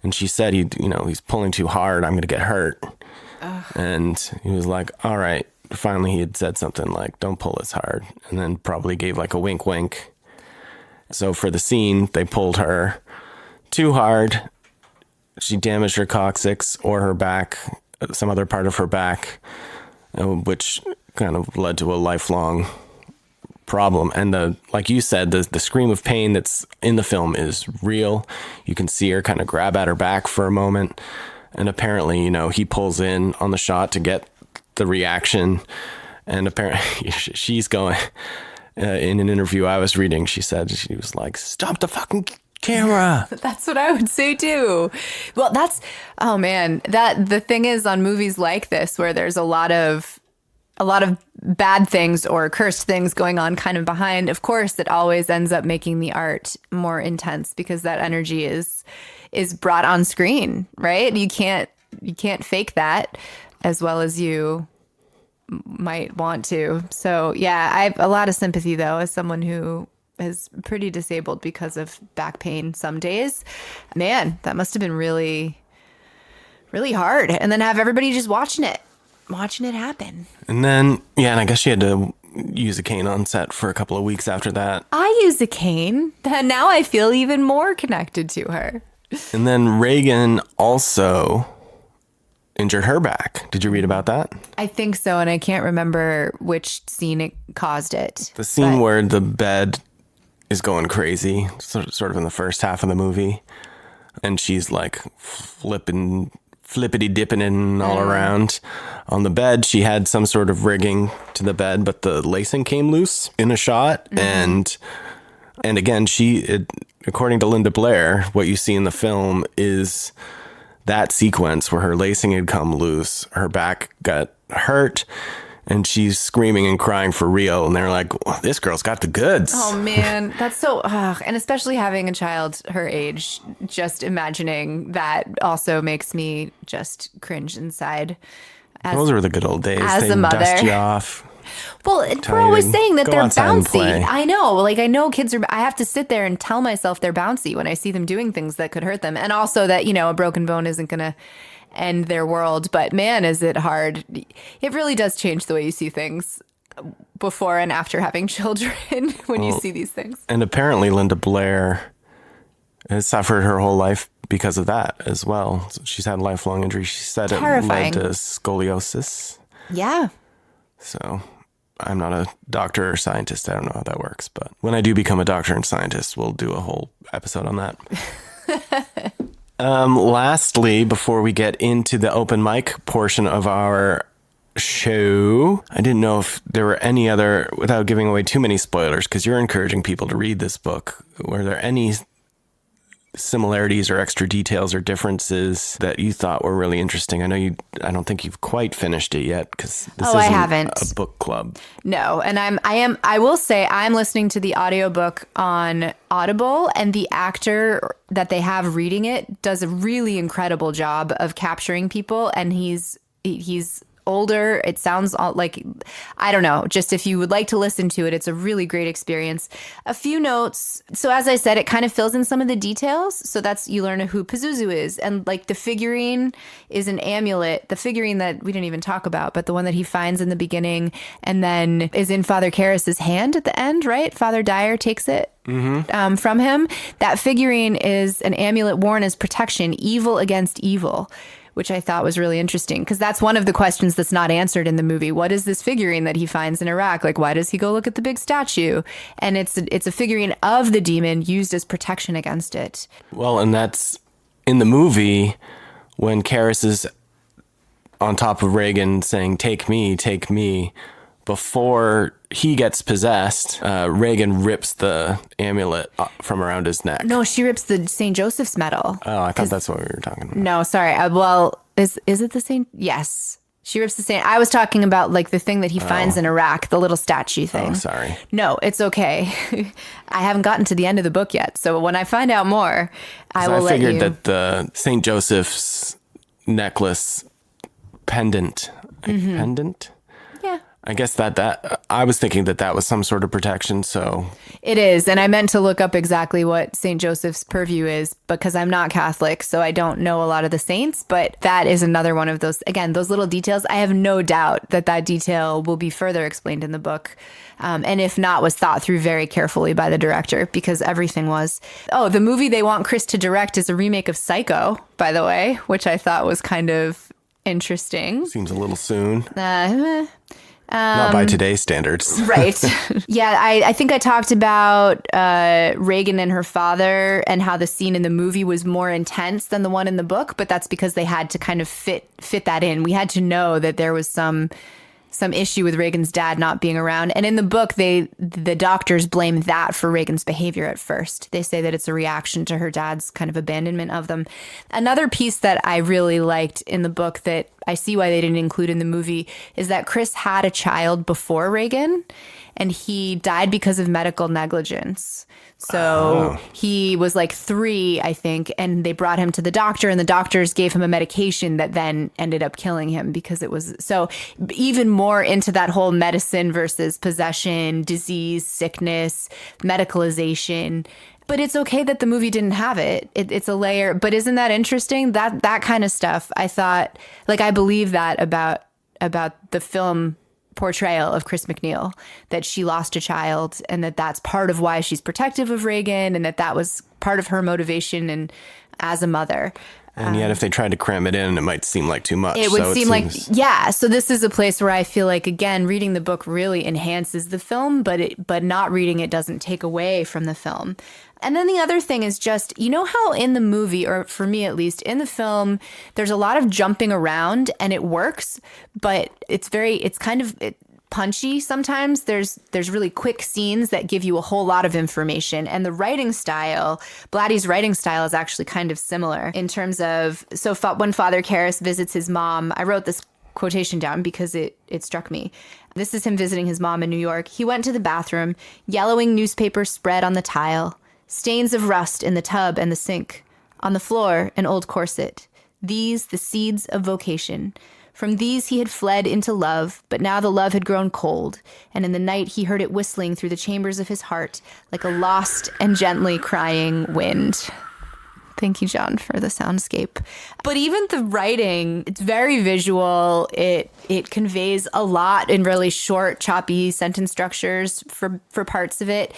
And she said, he's pulling too hard. I'm going to get hurt. And he was like, all right. Finally, he had said something like, don't pull as hard. And then probably gave like a wink, wink. So for the scene, they pulled her too hard. She damaged her coccyx or her back, some other part of her back, which kind of led to a lifelong problem. And like you said, the scream of pain that's in the film is real. You can see her kind of grab at her back for a moment. And apparently, he pulls in on the shot to get the reaction. And apparently she's going, in an interview I was reading, she said, she was like, stop the fucking camera. That's what I would say too. Well, oh man, the thing is, on movies like this, where there's a lot of bad things or cursed things going on kind of behind, of course, it always ends up making the art more intense because that energy is brought on screen, right? You can't fake that as well as you might want to. So yeah, I have a lot of sympathy though, as someone who is pretty disabled because of back pain some days. Man, that must have been really, really hard. And then have everybody just watching it happen. And then, and I guess she had to use a cane on set for a couple of weeks after that. I use a cane. And now I feel even more connected to her. And then Reagan also injured her back. Did you read about that? I think so, and I can't remember which scene it caused it. The scene where the bed is going crazy, sort of in the first half of the movie, and she's like flippity dipping in all around. On the bed, she had some sort of rigging to the bed, but the lacing came loose in a shot, and again, according to Linda Blair, what you see in the film is that sequence where her lacing had come loose, her back got hurt, and she's screaming and crying for real. And they're like, well, this girl's got the goods. Oh, man. That's so... and especially having a child her age, just imagining that also makes me just cringe inside. Those were the good old days. As They'd a mother. dust you off. Well, we're always saying that go they're outside and bouncy. play. I know. Like, I know kids are... I have to sit there and tell myself they're bouncy when I see them doing things that could hurt them. And also that, a broken bone isn't going to end their world. But man, is it hard. It really does change the way you see things before and after having children when you see these things. And apparently Linda Blair has suffered her whole life because of that as well. So she's had lifelong injuries. She said Terrifying. It led to scoliosis. Yeah. So I'm not a doctor or scientist. I don't know how that works. But when I do become a doctor and scientist, we'll do a whole episode on that. Lastly, before we get into the open mic portion of our show, I didn't know if there were any other, without giving away too many spoilers, because you're encouraging people to read this book, were there any similarities or extra details or differences that you thought were really interesting? I don't think you've quite finished it yet, because this isn't I haven't. a book club. No, and I will say I'm listening to the audiobook on Audible, and the actor that they have reading it does a really incredible job of capturing people, and he's older. It sounds like, I don't know, just if you would like to listen to it, it's a really great experience. A few notes. So as I said, it kind of fills in some of the details. So you learn who Pazuzu is. And like the figurine is an amulet, the figurine that we didn't even talk about, but the one that he finds in the beginning and then is in Father Karras' hand at the end, right? Father Dyer takes it from him. That figurine is an amulet worn as protection, evil against evil, which I thought was really interesting because that's one of the questions that's not answered in the movie. What is this figurine that he finds in Iraq? Like, why does he go look at the big statue? And it's a figurine of the demon used as protection against it. Well, and that's in the movie when Karras is on top of Reagan saying, take me. Before he gets possessed, Reagan rips the amulet from around his neck. No, she rips the St. Joseph's medal. Oh, I thought that's what we were talking about. No, sorry. Well, is it the St.? Yes. She rips the St. I was talking about like the thing that he finds in Iraq, the little statue thing. Oh, sorry. No, it's okay. I haven't gotten to the end of the book yet. So when I find out more, I will let you. I figured that the St. Joseph's necklace pendant. Pendant? Yeah. I guess that I was thinking that was some sort of protection, so. It is, and I meant to look up exactly what St. Joseph's purview is because I'm not Catholic, so I don't know a lot of the saints, but that is another one of those, again, those little details. I have no doubt that detail will be further explained in the book, and if not, was thought through very carefully by the director because everything was. Oh, the movie they want Chris to direct is a remake of Psycho, by the way, which I thought was kind of interesting. Seems a little soon. Not by today's standards. Right. Yeah, I think I talked about Reagan and her father and how the scene in the movie was more intense than the one in the book, but that's because they had to kind of fit that in. We had to know that there was some issue with Reagan's dad not being around. And in the book, the doctors blame that for Reagan's behavior at first. They say that it's a reaction to her dad's kind of abandonment of them. Another piece that I really liked in the book that I see why they didn't include in the movie is that Chris had a child before Reagan and he died because of medical negligence. So he was like 3, I think, and they brought him to the doctor and the doctors gave him a medication that then ended up killing him because it was so even more into that whole medicine versus possession, disease, sickness, medicalization. But it's okay that the movie didn't have it. It's a layer. But isn't that interesting? That kind of stuff. I thought, like, I believe that about the film portrayal of Chris McNeil, that she lost a child and that's part of why she's protective of Reagan and that was part of her motivation and as a mother. And yet if they tried to cram it in, it might seem like too much. It would seem like, yeah. So this is a place where I feel like, again, reading the book really enhances the film, but not reading it doesn't take away from the film. And then the other thing is just, you know how in the movie, or for me at least, in the film, there's a lot of jumping around and it works, but it's kind of punchy sometimes. There's really quick scenes that give you a whole lot of information. And the writing style, Blatty's writing style is actually kind of similar in terms of, so when Father Karras visits his mom, I wrote this quotation down because it struck me. This is him visiting his mom in New York. He went to the bathroom, yellowing newspaper spread on the tile. Stains of rust in the tub and the sink. On the floor, an old corset. These, the seeds of vocation. From these he had fled into love, but now the love had grown cold, and in the night he heard it whistling through the chambers of his heart like a lost and gently crying wind. Thank you, John, for the soundscape. But even the writing, it's very visual. It conveys a lot in really short, choppy sentence structures for parts of it.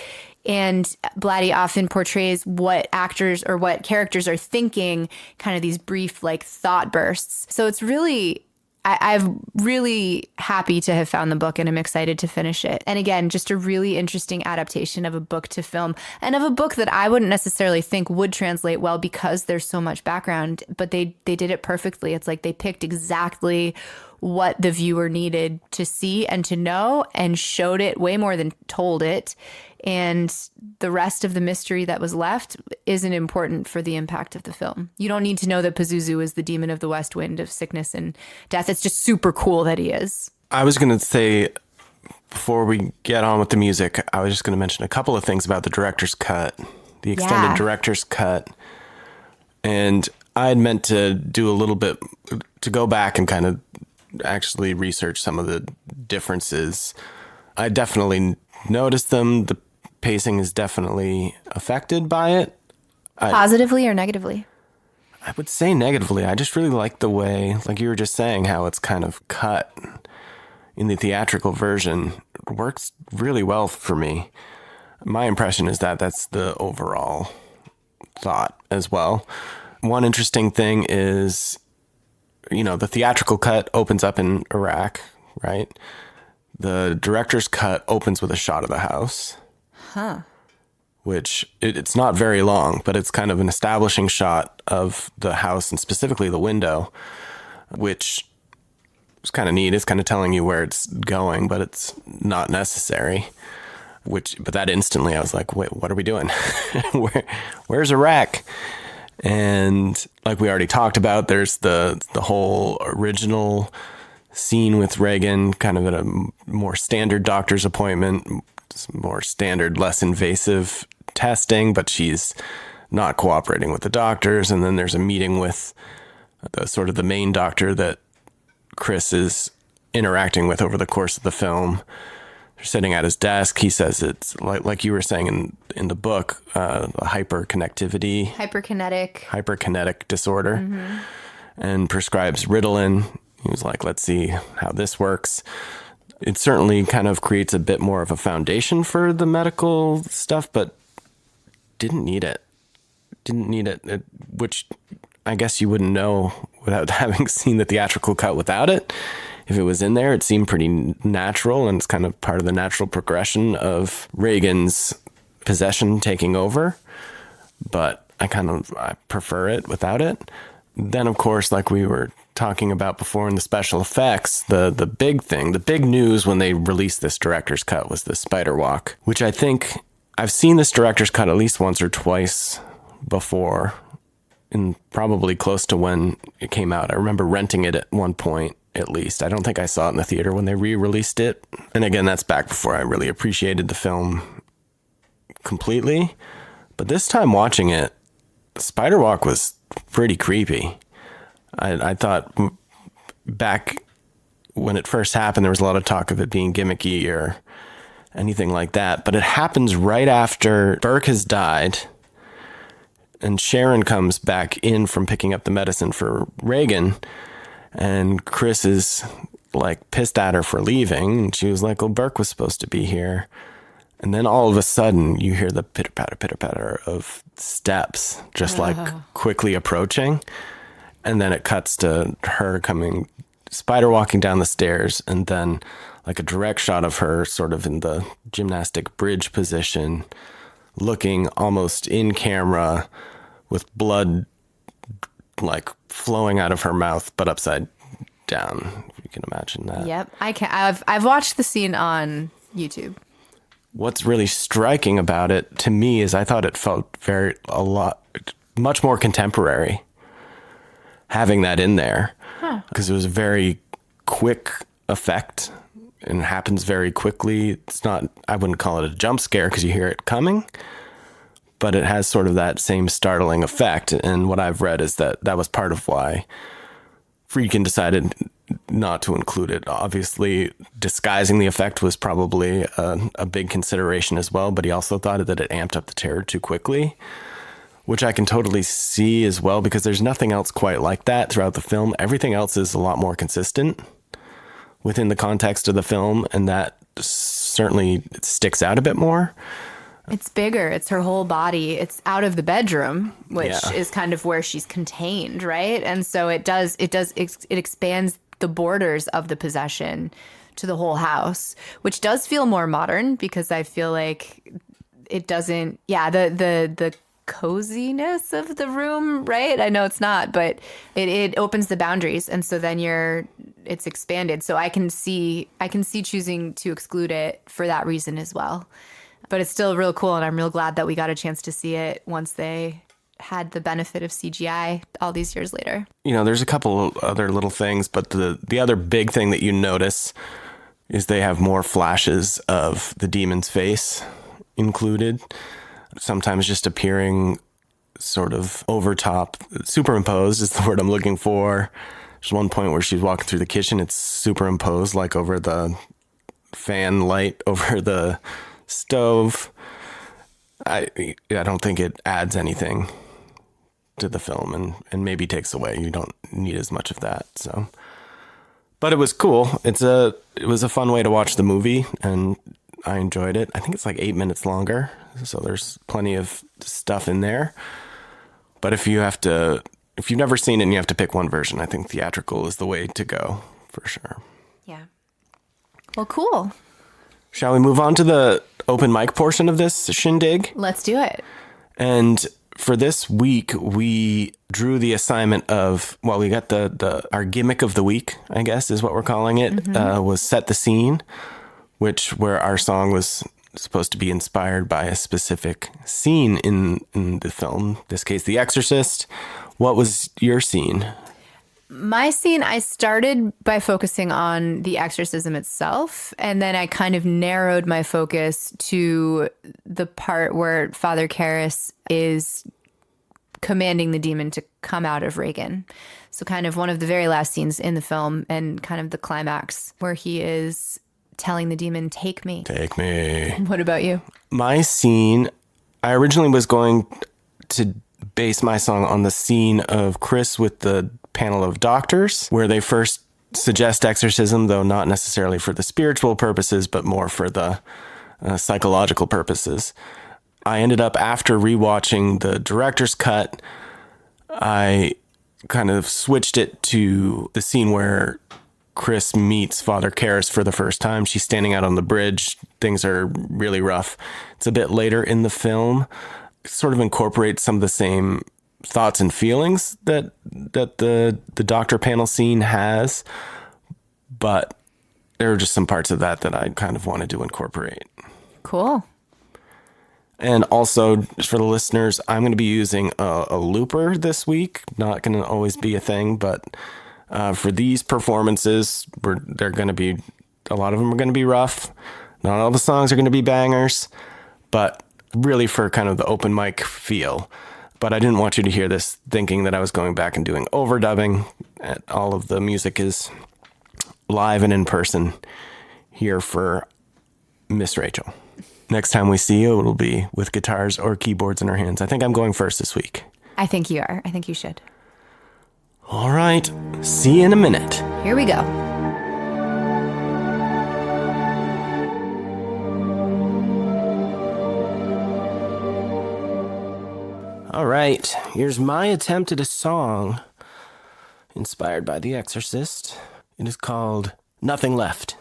And Blatty often portrays what actors or what characters are thinking, kind of these brief like thought bursts. So it's really, I'm really happy to have found the book and I'm excited to finish it. And again, just a really interesting adaptation of a book to film and of a book that I wouldn't necessarily think would translate well because there's so much background, but they did it perfectly. It's like they picked exactly what the viewer needed to see and to know and showed it way more than told it. And the rest of the mystery that was left isn't important for the impact of the film. You don't need to know that Pazuzu is the demon of the West Wind of sickness and death. It's just super cool that he is. I was going to say, before we get on with the music, I was just going to mention a couple of things about the director's cut, the extended director's cut. And I had meant to do a little bit, to go back and kind of actually research some of the differences. I definitely noticed them. The pacing is definitely affected by it. Positively or negatively? I would say negatively. I just really like the way, like you were just saying, how it's kind of cut in the theatrical version. It works really well for me. My impression is that that's the overall thought as well. One interesting thing is the theatrical cut opens up in Iraq, right? The director's cut opens with a shot of the house. Huh. Which it's not very long, but it's kind of an establishing shot of the house and specifically the window, which is kind of neat. It's kind of telling you where it's going, but it's not necessary. But that instantly I was like, wait, what are we doing? Where's Iraq? And like we already talked about, there's the whole original scene with Reagan, kind of at a more standard doctor's appointment, more standard, less invasive testing, but she's not cooperating with the doctors. And then there's a meeting with the main doctor that Chris is interacting with over the course of the film. They're sitting at his desk. He says it's like you were saying in the book, hyperkinetic disorder, and prescribes Ritalin. He was like, let's see how this works. It certainly kind of creates a bit more of a foundation for the medical stuff, but didn't need it, which I guess you wouldn't know without having seen the theatrical cut without it. If it was in there, it seemed pretty natural, and it's kind of part of the natural progression of Reagan's possession taking over. But I prefer it without it. Then, of course, like we were talking about before in the special effects, the big news when they released this director's cut was the spider walk, which I think I've seen this director's cut at least once or twice before, and probably close to when it came out. I remember renting it at one point, at least. I don't think I saw it in the theater when they re-released it. And again, that's back before I really appreciated the film completely. But this time watching it, the spider walk was pretty creepy. I thought back when it first happened, there was a lot of talk of it being gimmicky or anything like that. But it happens right after Burke has died and Sharon comes back in from picking up the medicine for Reagan. And Chris is like pissed at her for leaving. And she was like, well, Burke was supposed to be here. And then all of a sudden you hear the pitter patter of steps just like quickly approaching. And then it cuts to her spider walking down the stairs, and then like a direct shot of her sort of in the gymnastic bridge position, looking almost in camera with blood like flowing out of her mouth, but upside down. If you can imagine that. Yep. I've watched the scene on YouTube. What's really striking about it to me is I thought it felt much more contemporary having that in there, because it was a very quick effect and happens very quickly. It's not, I wouldn't call it a jump scare because you hear it coming, but it has sort of that same startling effect. And what I've read is that was part of why Friedkin decided not to include it. Obviously, disguising the effect was probably a big consideration as well, but he also thought that it amped up the terror too quickly, which I can totally see as well, because there's nothing else quite like that throughout the film. Everything else is a lot more consistent within the context of the film, and that certainly sticks out a bit more. It's bigger. It's her whole body. It's out of the bedroom, which is kind of where she's contained, right? And so it expands the borders of the possession to the whole house, which does feel more modern, because I feel like it doesn't, the coziness of the room, right? I know it's not, but it opens the boundaries, and so then it's expanded. So I can see choosing to exclude it for that reason as well. But it's still real cool, and I'm real glad that we got a chance to see it once they had the benefit of CGI all these years later. There's a couple other little things, but the other big thing that you notice is they have more flashes of the demon's face included, sometimes just appearing sort of over top. Superimposed is the word I'm looking for. There's one point where she's walking through the kitchen, it's superimposed like over the fan light over the stove. I don't think it adds anything to the film, and maybe takes away. You don't need as much of that. So, but it was cool. It was a fun way to watch the movie, and I enjoyed it. I think it's like 8 minutes longer, so there's plenty of stuff in there. But if if you've never seen it and you have to pick one version, I think theatrical is the way to go for sure. Yeah. Well, cool. Shall we move on to the open mic portion of this shindig? Let's do it. And for this week, we drew the assignment of, well, we got our gimmick of the week, I guess is what we're calling it, was Set the Scene, where our song was supposed to be inspired by a specific scene in the film, in this case, The Exorcist. What was your scene? My scene, I started by focusing on the exorcism itself, and then I kind of narrowed my focus to the part where Father Karras is commanding the demon to come out of Reagan. So kind of one of the very last scenes in the film and kind of the climax where he is telling the demon, take me. Take me. What about you? My scene, I originally was going to base my song on the scene of Chris with the panel of doctors, where they first suggest exorcism, though not necessarily for the spiritual purposes, but more for the psychological purposes. I ended up, after rewatching the director's cut, I kind of switched it to the scene where Chris meets Father Karras for the first time. She's standing out on the bridge. Things are really rough. It's a bit later in the film. It sort of incorporates some of the same thoughts and feelings that the doctor panel scene has, but there are just some parts of that I kind of wanted to incorporate. Cool. And also, just for the listeners, I'm going to be using a looper this week. Not going to always be a thing, but for these performances, they're going to be, a lot of them are going to be rough. Not all the songs are going to be bangers, but really for kind of the open mic feel. But I didn't want you to hear this thinking that I was going back and doing overdubbing. All of the music is live and in person here for Miss Rachel. Next time we see you, it'll be with guitars or keyboards in our hands. I think I'm going first this week. I think you are. I think you should. All right. See you in a minute. Here we go. All right, here's my attempt at a song inspired by The Exorcist. It is called Nothing Left.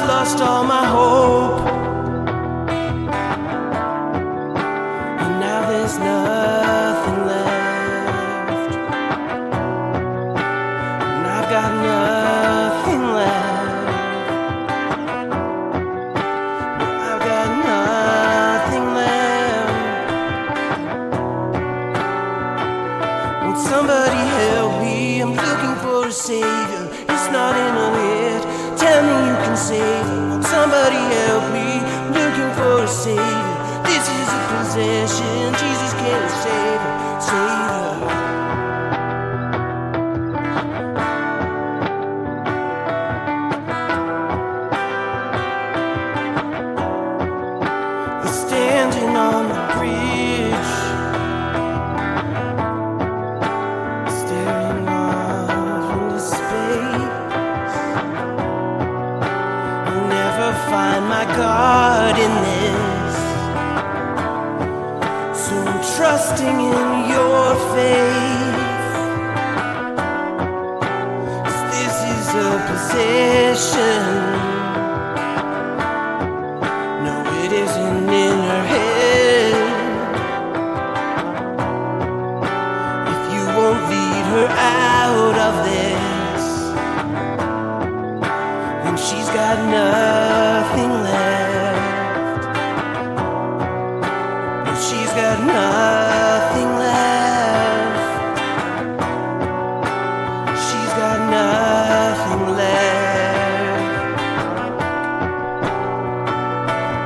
Lost all my hope, and now there's nothing left, and I've got nothing left, I've got nothing left. Won't somebody help me? I'm looking for a savior. It's not in my head. Tell me you can save me. Somebody help me, I'm looking for a savior. This is a possession, Jesus can't save her, save her. We're standing on the bridge, staring off into space. Find my God in is a possession. No, it isn't in her head. If you won't lead her out of this, then she's got nothing left. No, she's got nothing left. She's got nothing left.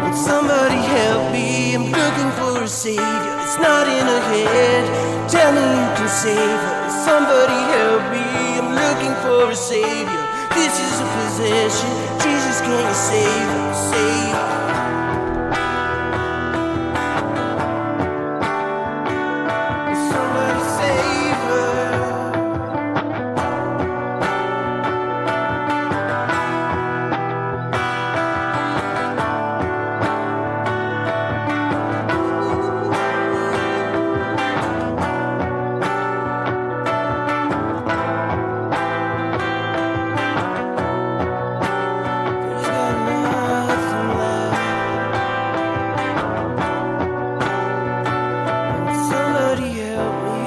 Would somebody help me? I'm looking for a savior. It's not in her head. Tell me you can save her. Somebody help me. I'm looking for a savior. This is a possession. Jesus, can you save her? Save her. Somebody save her. She's got nothing left. Somebody help me,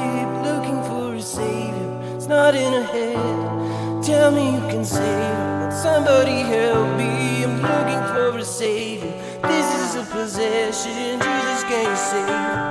looking for a savior. It's not in her head. Tell me you can save her. Somebody help me, I'm looking for a savior. This is a possession. Jesus, can you save her?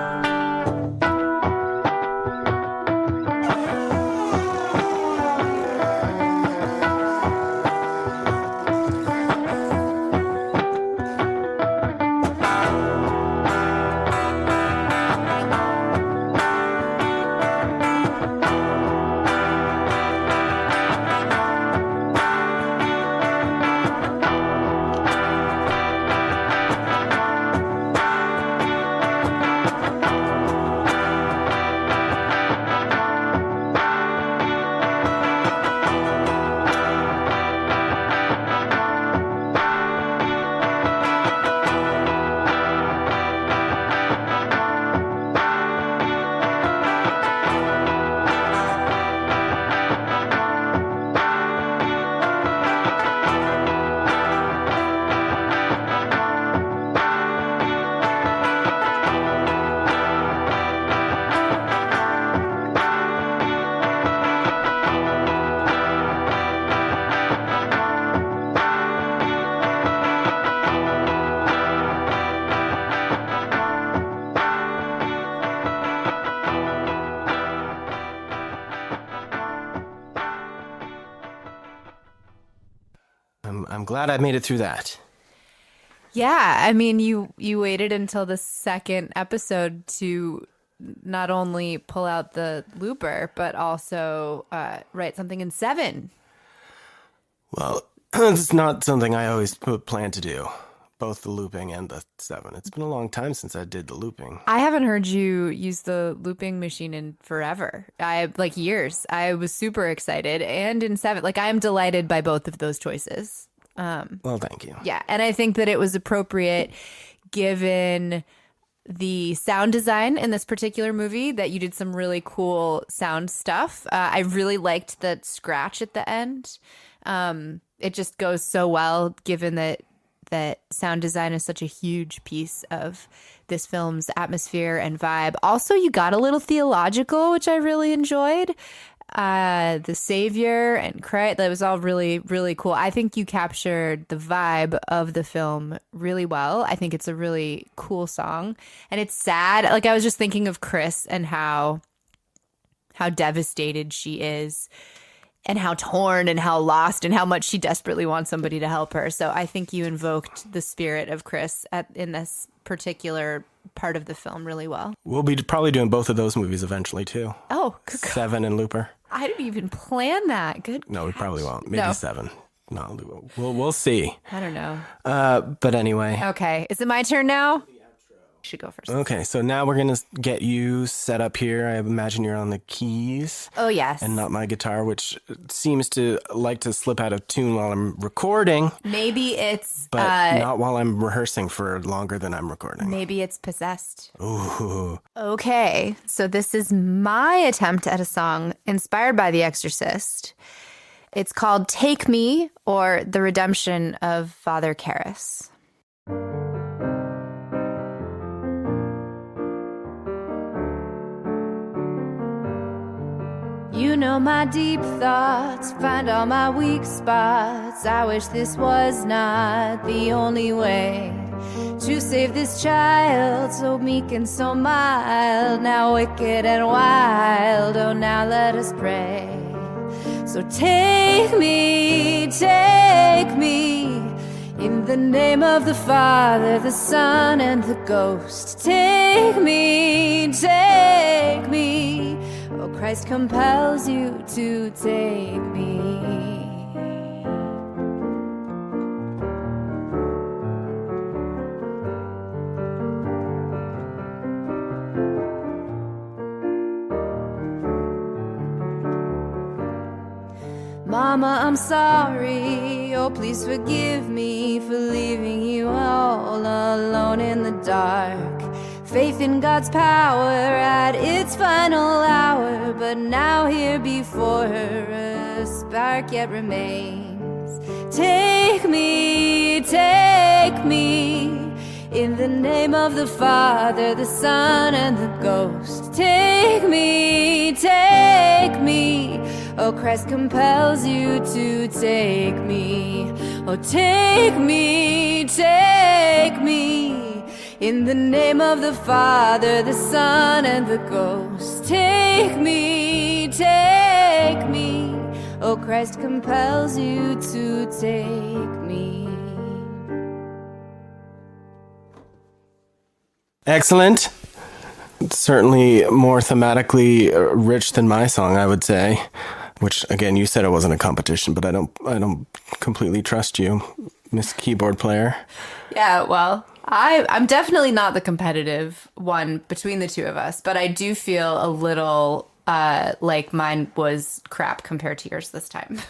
I'm glad I made it through that. Yeah, I mean, you waited until the second episode to not only pull out the looper, but also write something in 7. Well, it's not something I always plan to do, both the looping and the 7. It's been a long time since I did the looping. I haven't heard you use the looping machine in forever. Like years. I was super excited, and in 7, like I am delighted by both of those choices. Well, thank you. Yeah, and I think that it was appropriate given the sound design in this particular movie that you did some really cool sound stuff. I really liked that scratch at the end. It just goes so well given that sound design is such a huge piece of this film's atmosphere and vibe. Also, you got a little theological, which I really enjoyed. The Savior and Christ, that was all really, really cool. I think you captured the vibe of the film really well. I think it's a really cool song, and it's sad. Like I was just thinking of Chris and how devastated she is, and how torn and how lost and how much she desperately wants somebody to help her. So I think you invoked the spirit of Chris in this particular part of the film really well. We'll be probably doing both of those movies eventually too. Oh, 7 and Looper. I didn't even plan that. Good. No, we catch. probably won't. Maybe No. 7. No, we'll see. I don't know. But anyway. Okay. Is it my turn now? You should go first. Okay, so now we're going to get you set up here. I imagine you're on the keys. Oh, yes. And not my guitar, which seems to like to slip out of tune while I'm recording. Maybe it's... But not while I'm rehearsing for longer than I'm recording. Maybe it's possessed. Ooh. Okay, so this is my attempt at a song inspired by The Exorcist. It's called Take Me, or The Redemption of Father Karras. You know my deep thoughts, find all my weak spots. I wish this was not the only way to save this child, so meek and so mild, now wicked and wild. Oh, now let us pray. So take me, in the name of the Father, the Son, and the Ghost. Take me, oh, Christ compels you to take me. Mama, I'm sorry, oh please forgive me for leaving you all alone in the dark. Faith in God's power at its final hour, but now here before her a spark yet remains. Take me, in the name of the Father, the Son, and the Ghost. Take me, oh, Christ compels you to take me. Oh, take me, in the name of the Father, the Son, and the Ghost. Take me, oh, Christ compels you to take me. Excellent. Certainly more thematically rich than my song, I would say. Which, again, you said it wasn't a competition, but I don't completely trust you, Miss Keyboard Player. Yeah, well, I'm definitely not the competitive one between the two of us, but I do feel a little like mine was crap compared to yours this time.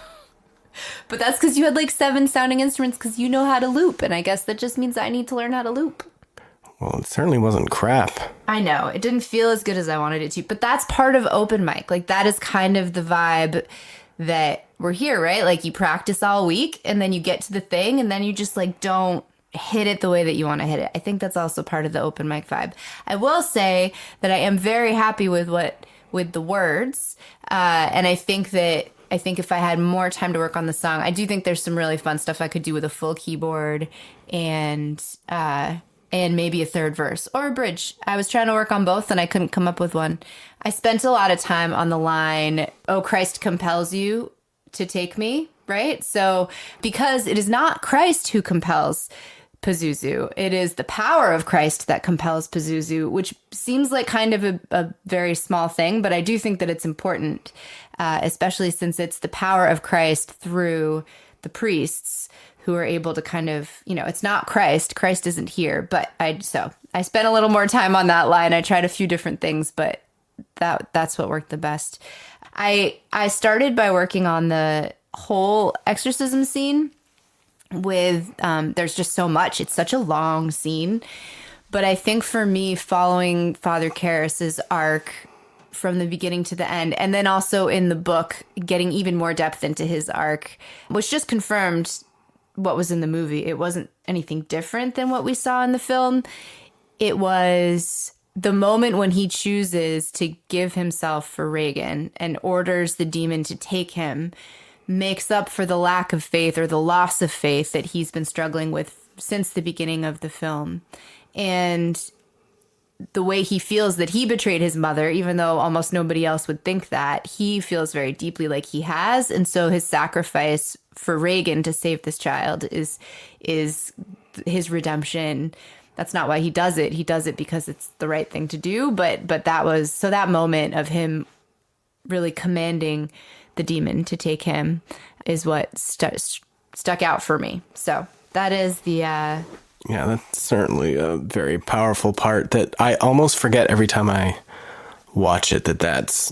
But that's because you had like 7 sounding instruments because you know how to loop, and I guess that just means I need to learn how to loop. Well, it certainly wasn't crap. I know. It didn't feel as good as I wanted it to. But that's part of open mic. Like, that is kind of the vibe that we're here, right? Like, you practice all week, and then you get to the thing, and then you just, like, don't hit it the way that you want to hit it. I think that's also part of the open mic vibe. I will say that I am very happy with the words. And I think if I had more time to work on the song, I do think there's some really fun stuff I could do with a full keyboard and maybe a third verse or a bridge. I was trying to work on both and I couldn't come up with one. I spent a lot of time on the line, "Oh, Christ compels you to take me," right? So because it is not Christ who compels Pazuzu, it is the power of Christ that compels Pazuzu, which seems like kind of a very small thing, but I do think that it's important, especially since it's the power of Christ through the priests who are able to kind of, it's not Christ. Christ isn't here. But I spent a little more time on that line. I tried a few different things, but that's what worked the best. I started by working on the whole exorcism scene with, there's just so much. It's such a long scene. But I think for me, following Father Karras's arc from the beginning to the end, and then also in the book, getting even more depth into his arc, which just confirmed what was in the movie. It wasn't anything different than what we saw in the film. It was the moment when he chooses to give himself for Reagan and orders the demon to take him, makes up for the lack of faith or the loss of faith that he's been struggling with since the beginning of the film. And the way he feels that he betrayed his mother, even though almost nobody else would think that, he feels very deeply like he has. And so his sacrifice for Reagan to save this child is his redemption. That's not why he does it. He does it because it's the right thing to do. But that moment of him really commanding the demon to take him is what stuck out for me. So that is the Yeah, that's certainly a very powerful part that I almost forget every time I watch it, that's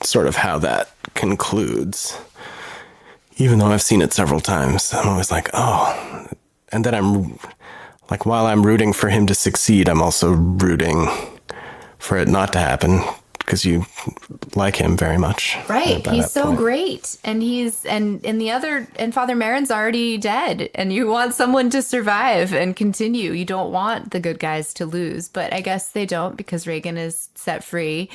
sort of how that concludes. Even though I've seen it several times, I'm always like, oh. And then I'm like, while I'm rooting for him to succeed, I'm also rooting for it not to happen because you like him very much. Right. by He's that so point. great. And and Father Merrin's already dead, and you want someone to survive and continue. You don't want the good guys to lose, but I guess they don't, because Regan is set free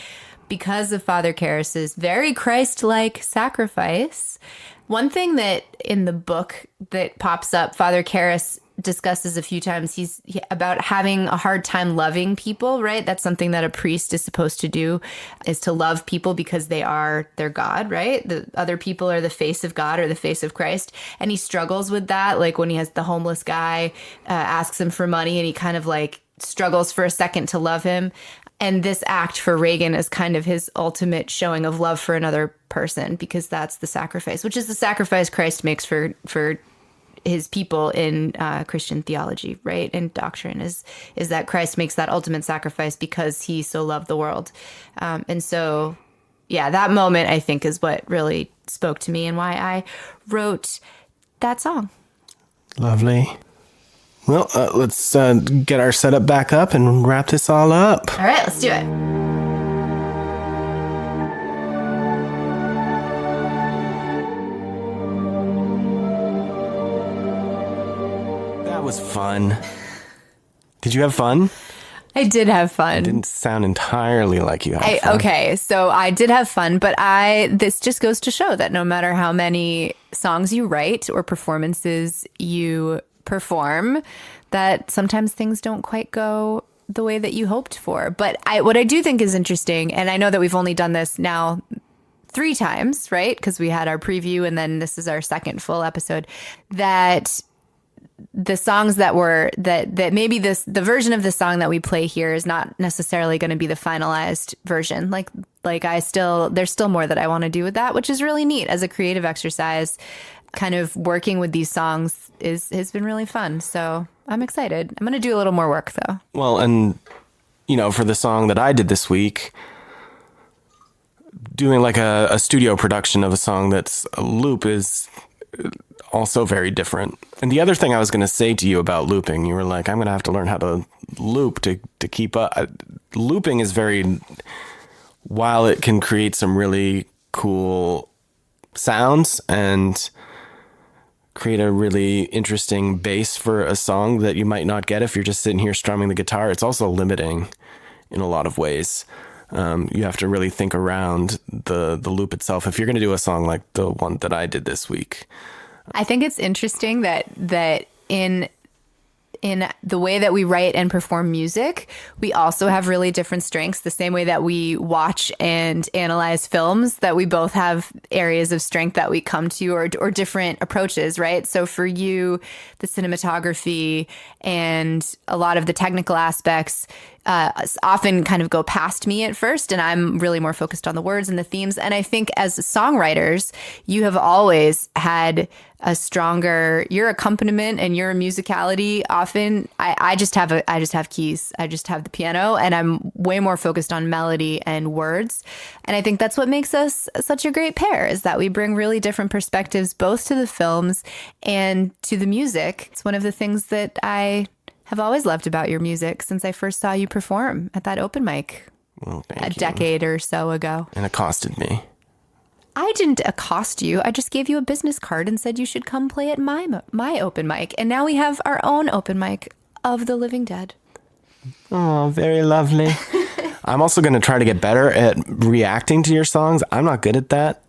because of Father Karras's very Christ-like sacrifice. One thing that in the book that pops up, Father Karras discusses a few times, about having a hard time loving people, right? That's something that a priest is supposed to do, is to love people because they are their God, right? The other people are the face of God or the face of Christ. And he struggles with that. Like when he has the homeless guy, asks him for money, and he kind of like struggles for a second to love him. And this act for Regan is kind of his ultimate showing of love for another person, because that's the sacrifice, which is the sacrifice Christ makes for his people in Christian theology, right? And doctrine is that Christ makes that ultimate sacrifice because he so loved the world. And so, yeah, that moment I think is what really spoke to me and why I wrote that song. Lovely. Well, let's get our setup back up and wrap this all up. All right, let's do it. That was fun. Did you have fun? I did have fun. Didn't sound entirely like you had fun. Okay, so I did have fun, but this just goes to show that no matter how many songs you write or performances you perform, that sometimes things don't quite go the way that you hoped for. But what I do think is interesting, and I know that we've only done this now 3 times, right? Because we had our preview and then this is our second full episode, that the songs that maybe the version of the song that we play here is not necessarily going to be the finalized version. Like there's still more that I want to do with that, which is really neat as a creative exercise. Kind of working with these songs has been really fun. So I'm excited. I'm going to do a little more work though. Well, and for the song that I did this week, doing like a studio production of a song that's a loop is also very different. And the other thing I was going to say to you about looping, you were like, I'm going to have to learn how to loop to keep up. Looping is while it can create some really cool sounds and create a really interesting bass for a song that you might not get if you're just sitting here strumming the guitar, it's also limiting in a lot of ways. You have to really think around the loop itself if you're going to do a song like the one that I did this week. I think it's interesting that in the way that we write and perform music, we also have really different strengths. The same way that we watch and analyze films, that we both have areas of strength that we come to, or different approaches, right? So for you, the cinematography and a lot of the technical aspects often kind of go past me at first, and I'm really more focused on the words and the themes. And I think as songwriters, you have always had your accompaniment and your musicality. Often I just have keys. I just have the piano, and I'm way more focused on melody and words. And I think that's what makes us such a great pair, is that we bring really different perspectives both to the films and to the music. It's one of the things that I have always loved about your music since I first saw you perform at that open mic decade or so ago. And accosted me. I didn't accost you. I just gave you a business card and said you should come play at my open mic. And now we have our own open mic of the Living Dead. Oh, very lovely. I'm also going to try to get better at reacting to your songs. I'm not good at that.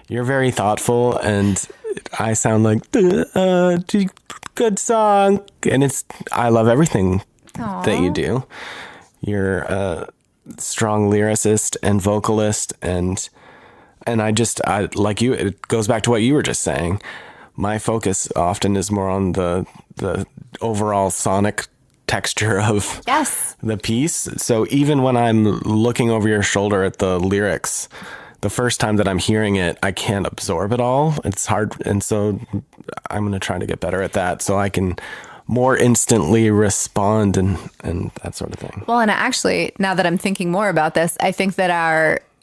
You're very thoughtful, and I sound like, good song. And I love everything that you do. You're a strong lyricist and vocalist, and I like you, it goes back to what you were just saying. My focus often is more on the overall sonic texture of the piece. So even when I'm looking over your shoulder at the lyrics, the first time that I'm hearing it, I can't absorb it all. It's hard. And so I'm going to try to get better at that so I can more instantly respond and that sort of thing. Well, and actually, now that I'm thinking more about this, I think that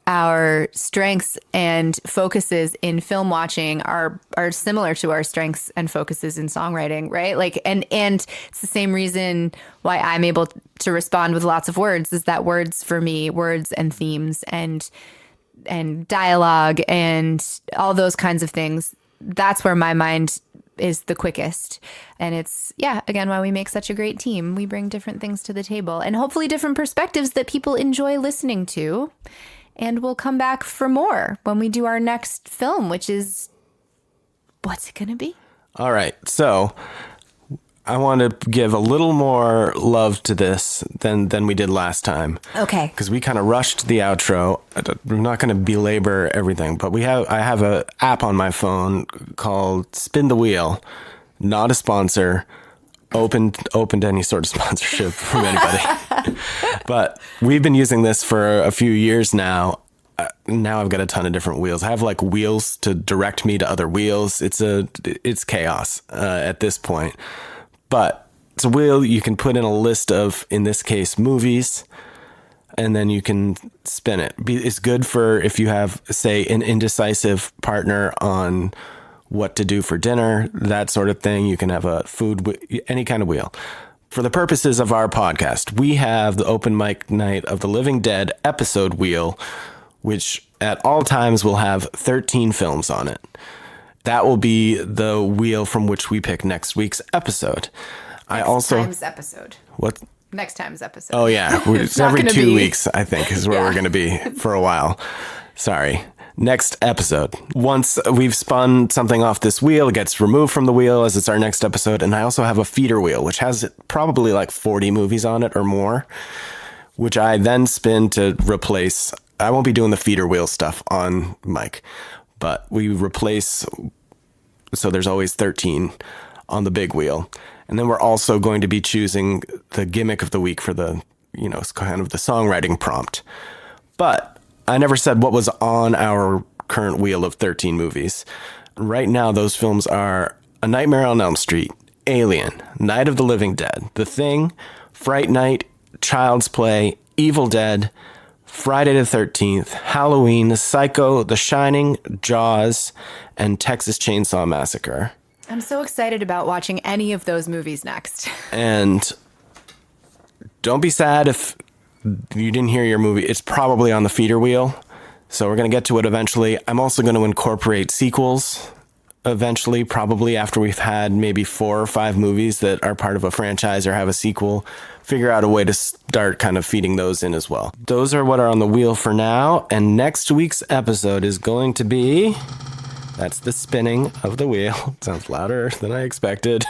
our strengths and focuses in film watching are similar to our strengths and focuses in songwriting, right? Like, and it's the same reason why I'm able to respond with lots of words, is that words for me, words and themes and dialogue and all those kinds of things, that's where my mind is the quickest. And it's, again, why we make such a great team. We bring different things to the table and hopefully different perspectives that people enjoy listening to. And we'll come back for more when we do our next film, which is, what's it going to be? All right. So I want to give a little more love to this than we did last time. Okay. Because we kind of rushed the outro. We're not going to belabor everything, but I have an app on my phone called Spin the Wheel. Not a sponsor. Open to any sort of sponsorship from anybody. But we've been using this for a few years now. Now I've got a ton of different wheels. I have like wheels to direct me to other wheels. It's chaos at this point. But it's a wheel you can put in a list of, in this case, movies, and then you can spin it. It's good for if you have, say, an indecisive partner on what to do for dinner, that sort of thing. You can have a food, any kind of wheel. For the purposes of our podcast, we have the Open Mic Night of the Living Dead episode wheel, which at all times will have 13 films on it. That will be the wheel from which we pick next week's episode. Next time's episode. What? Next time's episode. Oh, yeah. It's every 2 weeks, I think, is where we're going to be for a while. Sorry. Next episode. Once we've spun something off this wheel, it gets removed from the wheel as it's our next episode. And I also have a feeder wheel, which has probably like 40 movies on it or more, which I then spin to replace. I won't be doing the feeder wheel stuff on mic, but we replace. So there's always 13 on the big wheel. And then we're also going to be choosing the gimmick of the week for the, it's kind of the songwriting prompt. But I never said what was on our current wheel of 13 movies. Right now, those films are A Nightmare on Elm Street, Alien, Night of the Living Dead, The Thing, Fright Night, Child's Play, Evil Dead, Friday the 13th, Halloween, Psycho, The Shining, Jaws, and Texas Chainsaw Massacre. I'm so excited about watching any of those movies next. And don't be sad if you didn't hear your movie. It's probably on the feeder wheel. So we're going to get to it eventually. I'm also going to incorporate sequels eventually, probably after we've had maybe 4 or 5 movies that are part of a franchise or have a sequel. Figure out a way to start kind of feeding those in as well. Those are what are on the wheel for now. And next week's episode is going to be... That's the spinning of the wheel. Sounds louder than I expected.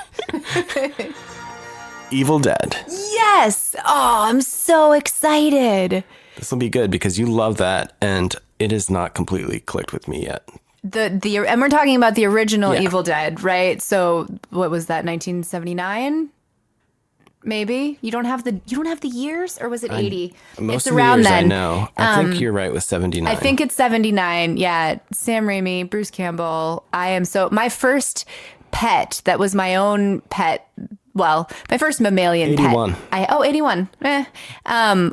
Evil Dead. Yes! Oh, I'm so excited. This will be good because you love that, and it is not completely clicked with me yet. And we're talking about the original Evil Dead, right? So what was that, 1979? Maybe you don't have the years, or was it 80? Most it's of around the years then. I know. I think you're right with 79. I think it's 79. Yeah, Sam Raimi, Bruce Campbell. My first pet that was my own pet. Well, my first mammalian 81. pet. 81.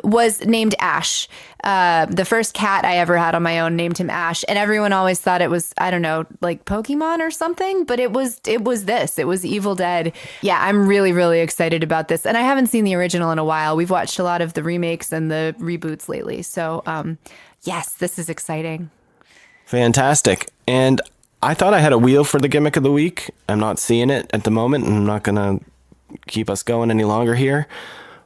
Was named Ash. The first cat I ever had on my own named him Ash, and everyone always thought it was, I don't know, like Pokemon or something, but it was this. It was Evil Dead. Yeah, I'm really, really excited about this. And I haven't seen the original in a while. We've watched a lot of the remakes and the reboots lately. So, yes, this is exciting. Fantastic. And I thought I had a wheel for the gimmick of the week. I'm not seeing it at the moment, and I'm not going to keep us going any longer here.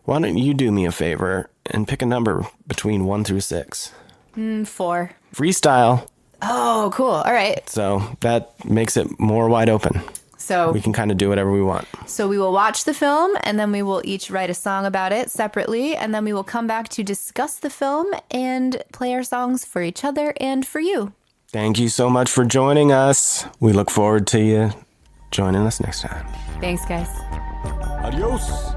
Why don't you do me a favor and pick a number between 1 through 6? 4. Freestyle. Oh, cool. All right. So that makes it more wide open. So we can kind of do whatever we want. So we will watch the film, and then we will each write a song about it separately, and then we will come back to discuss the film and play our songs for each other and for you. Thank you so much for joining us. We look forward to you joining us next time. Thanks, guys. Adios.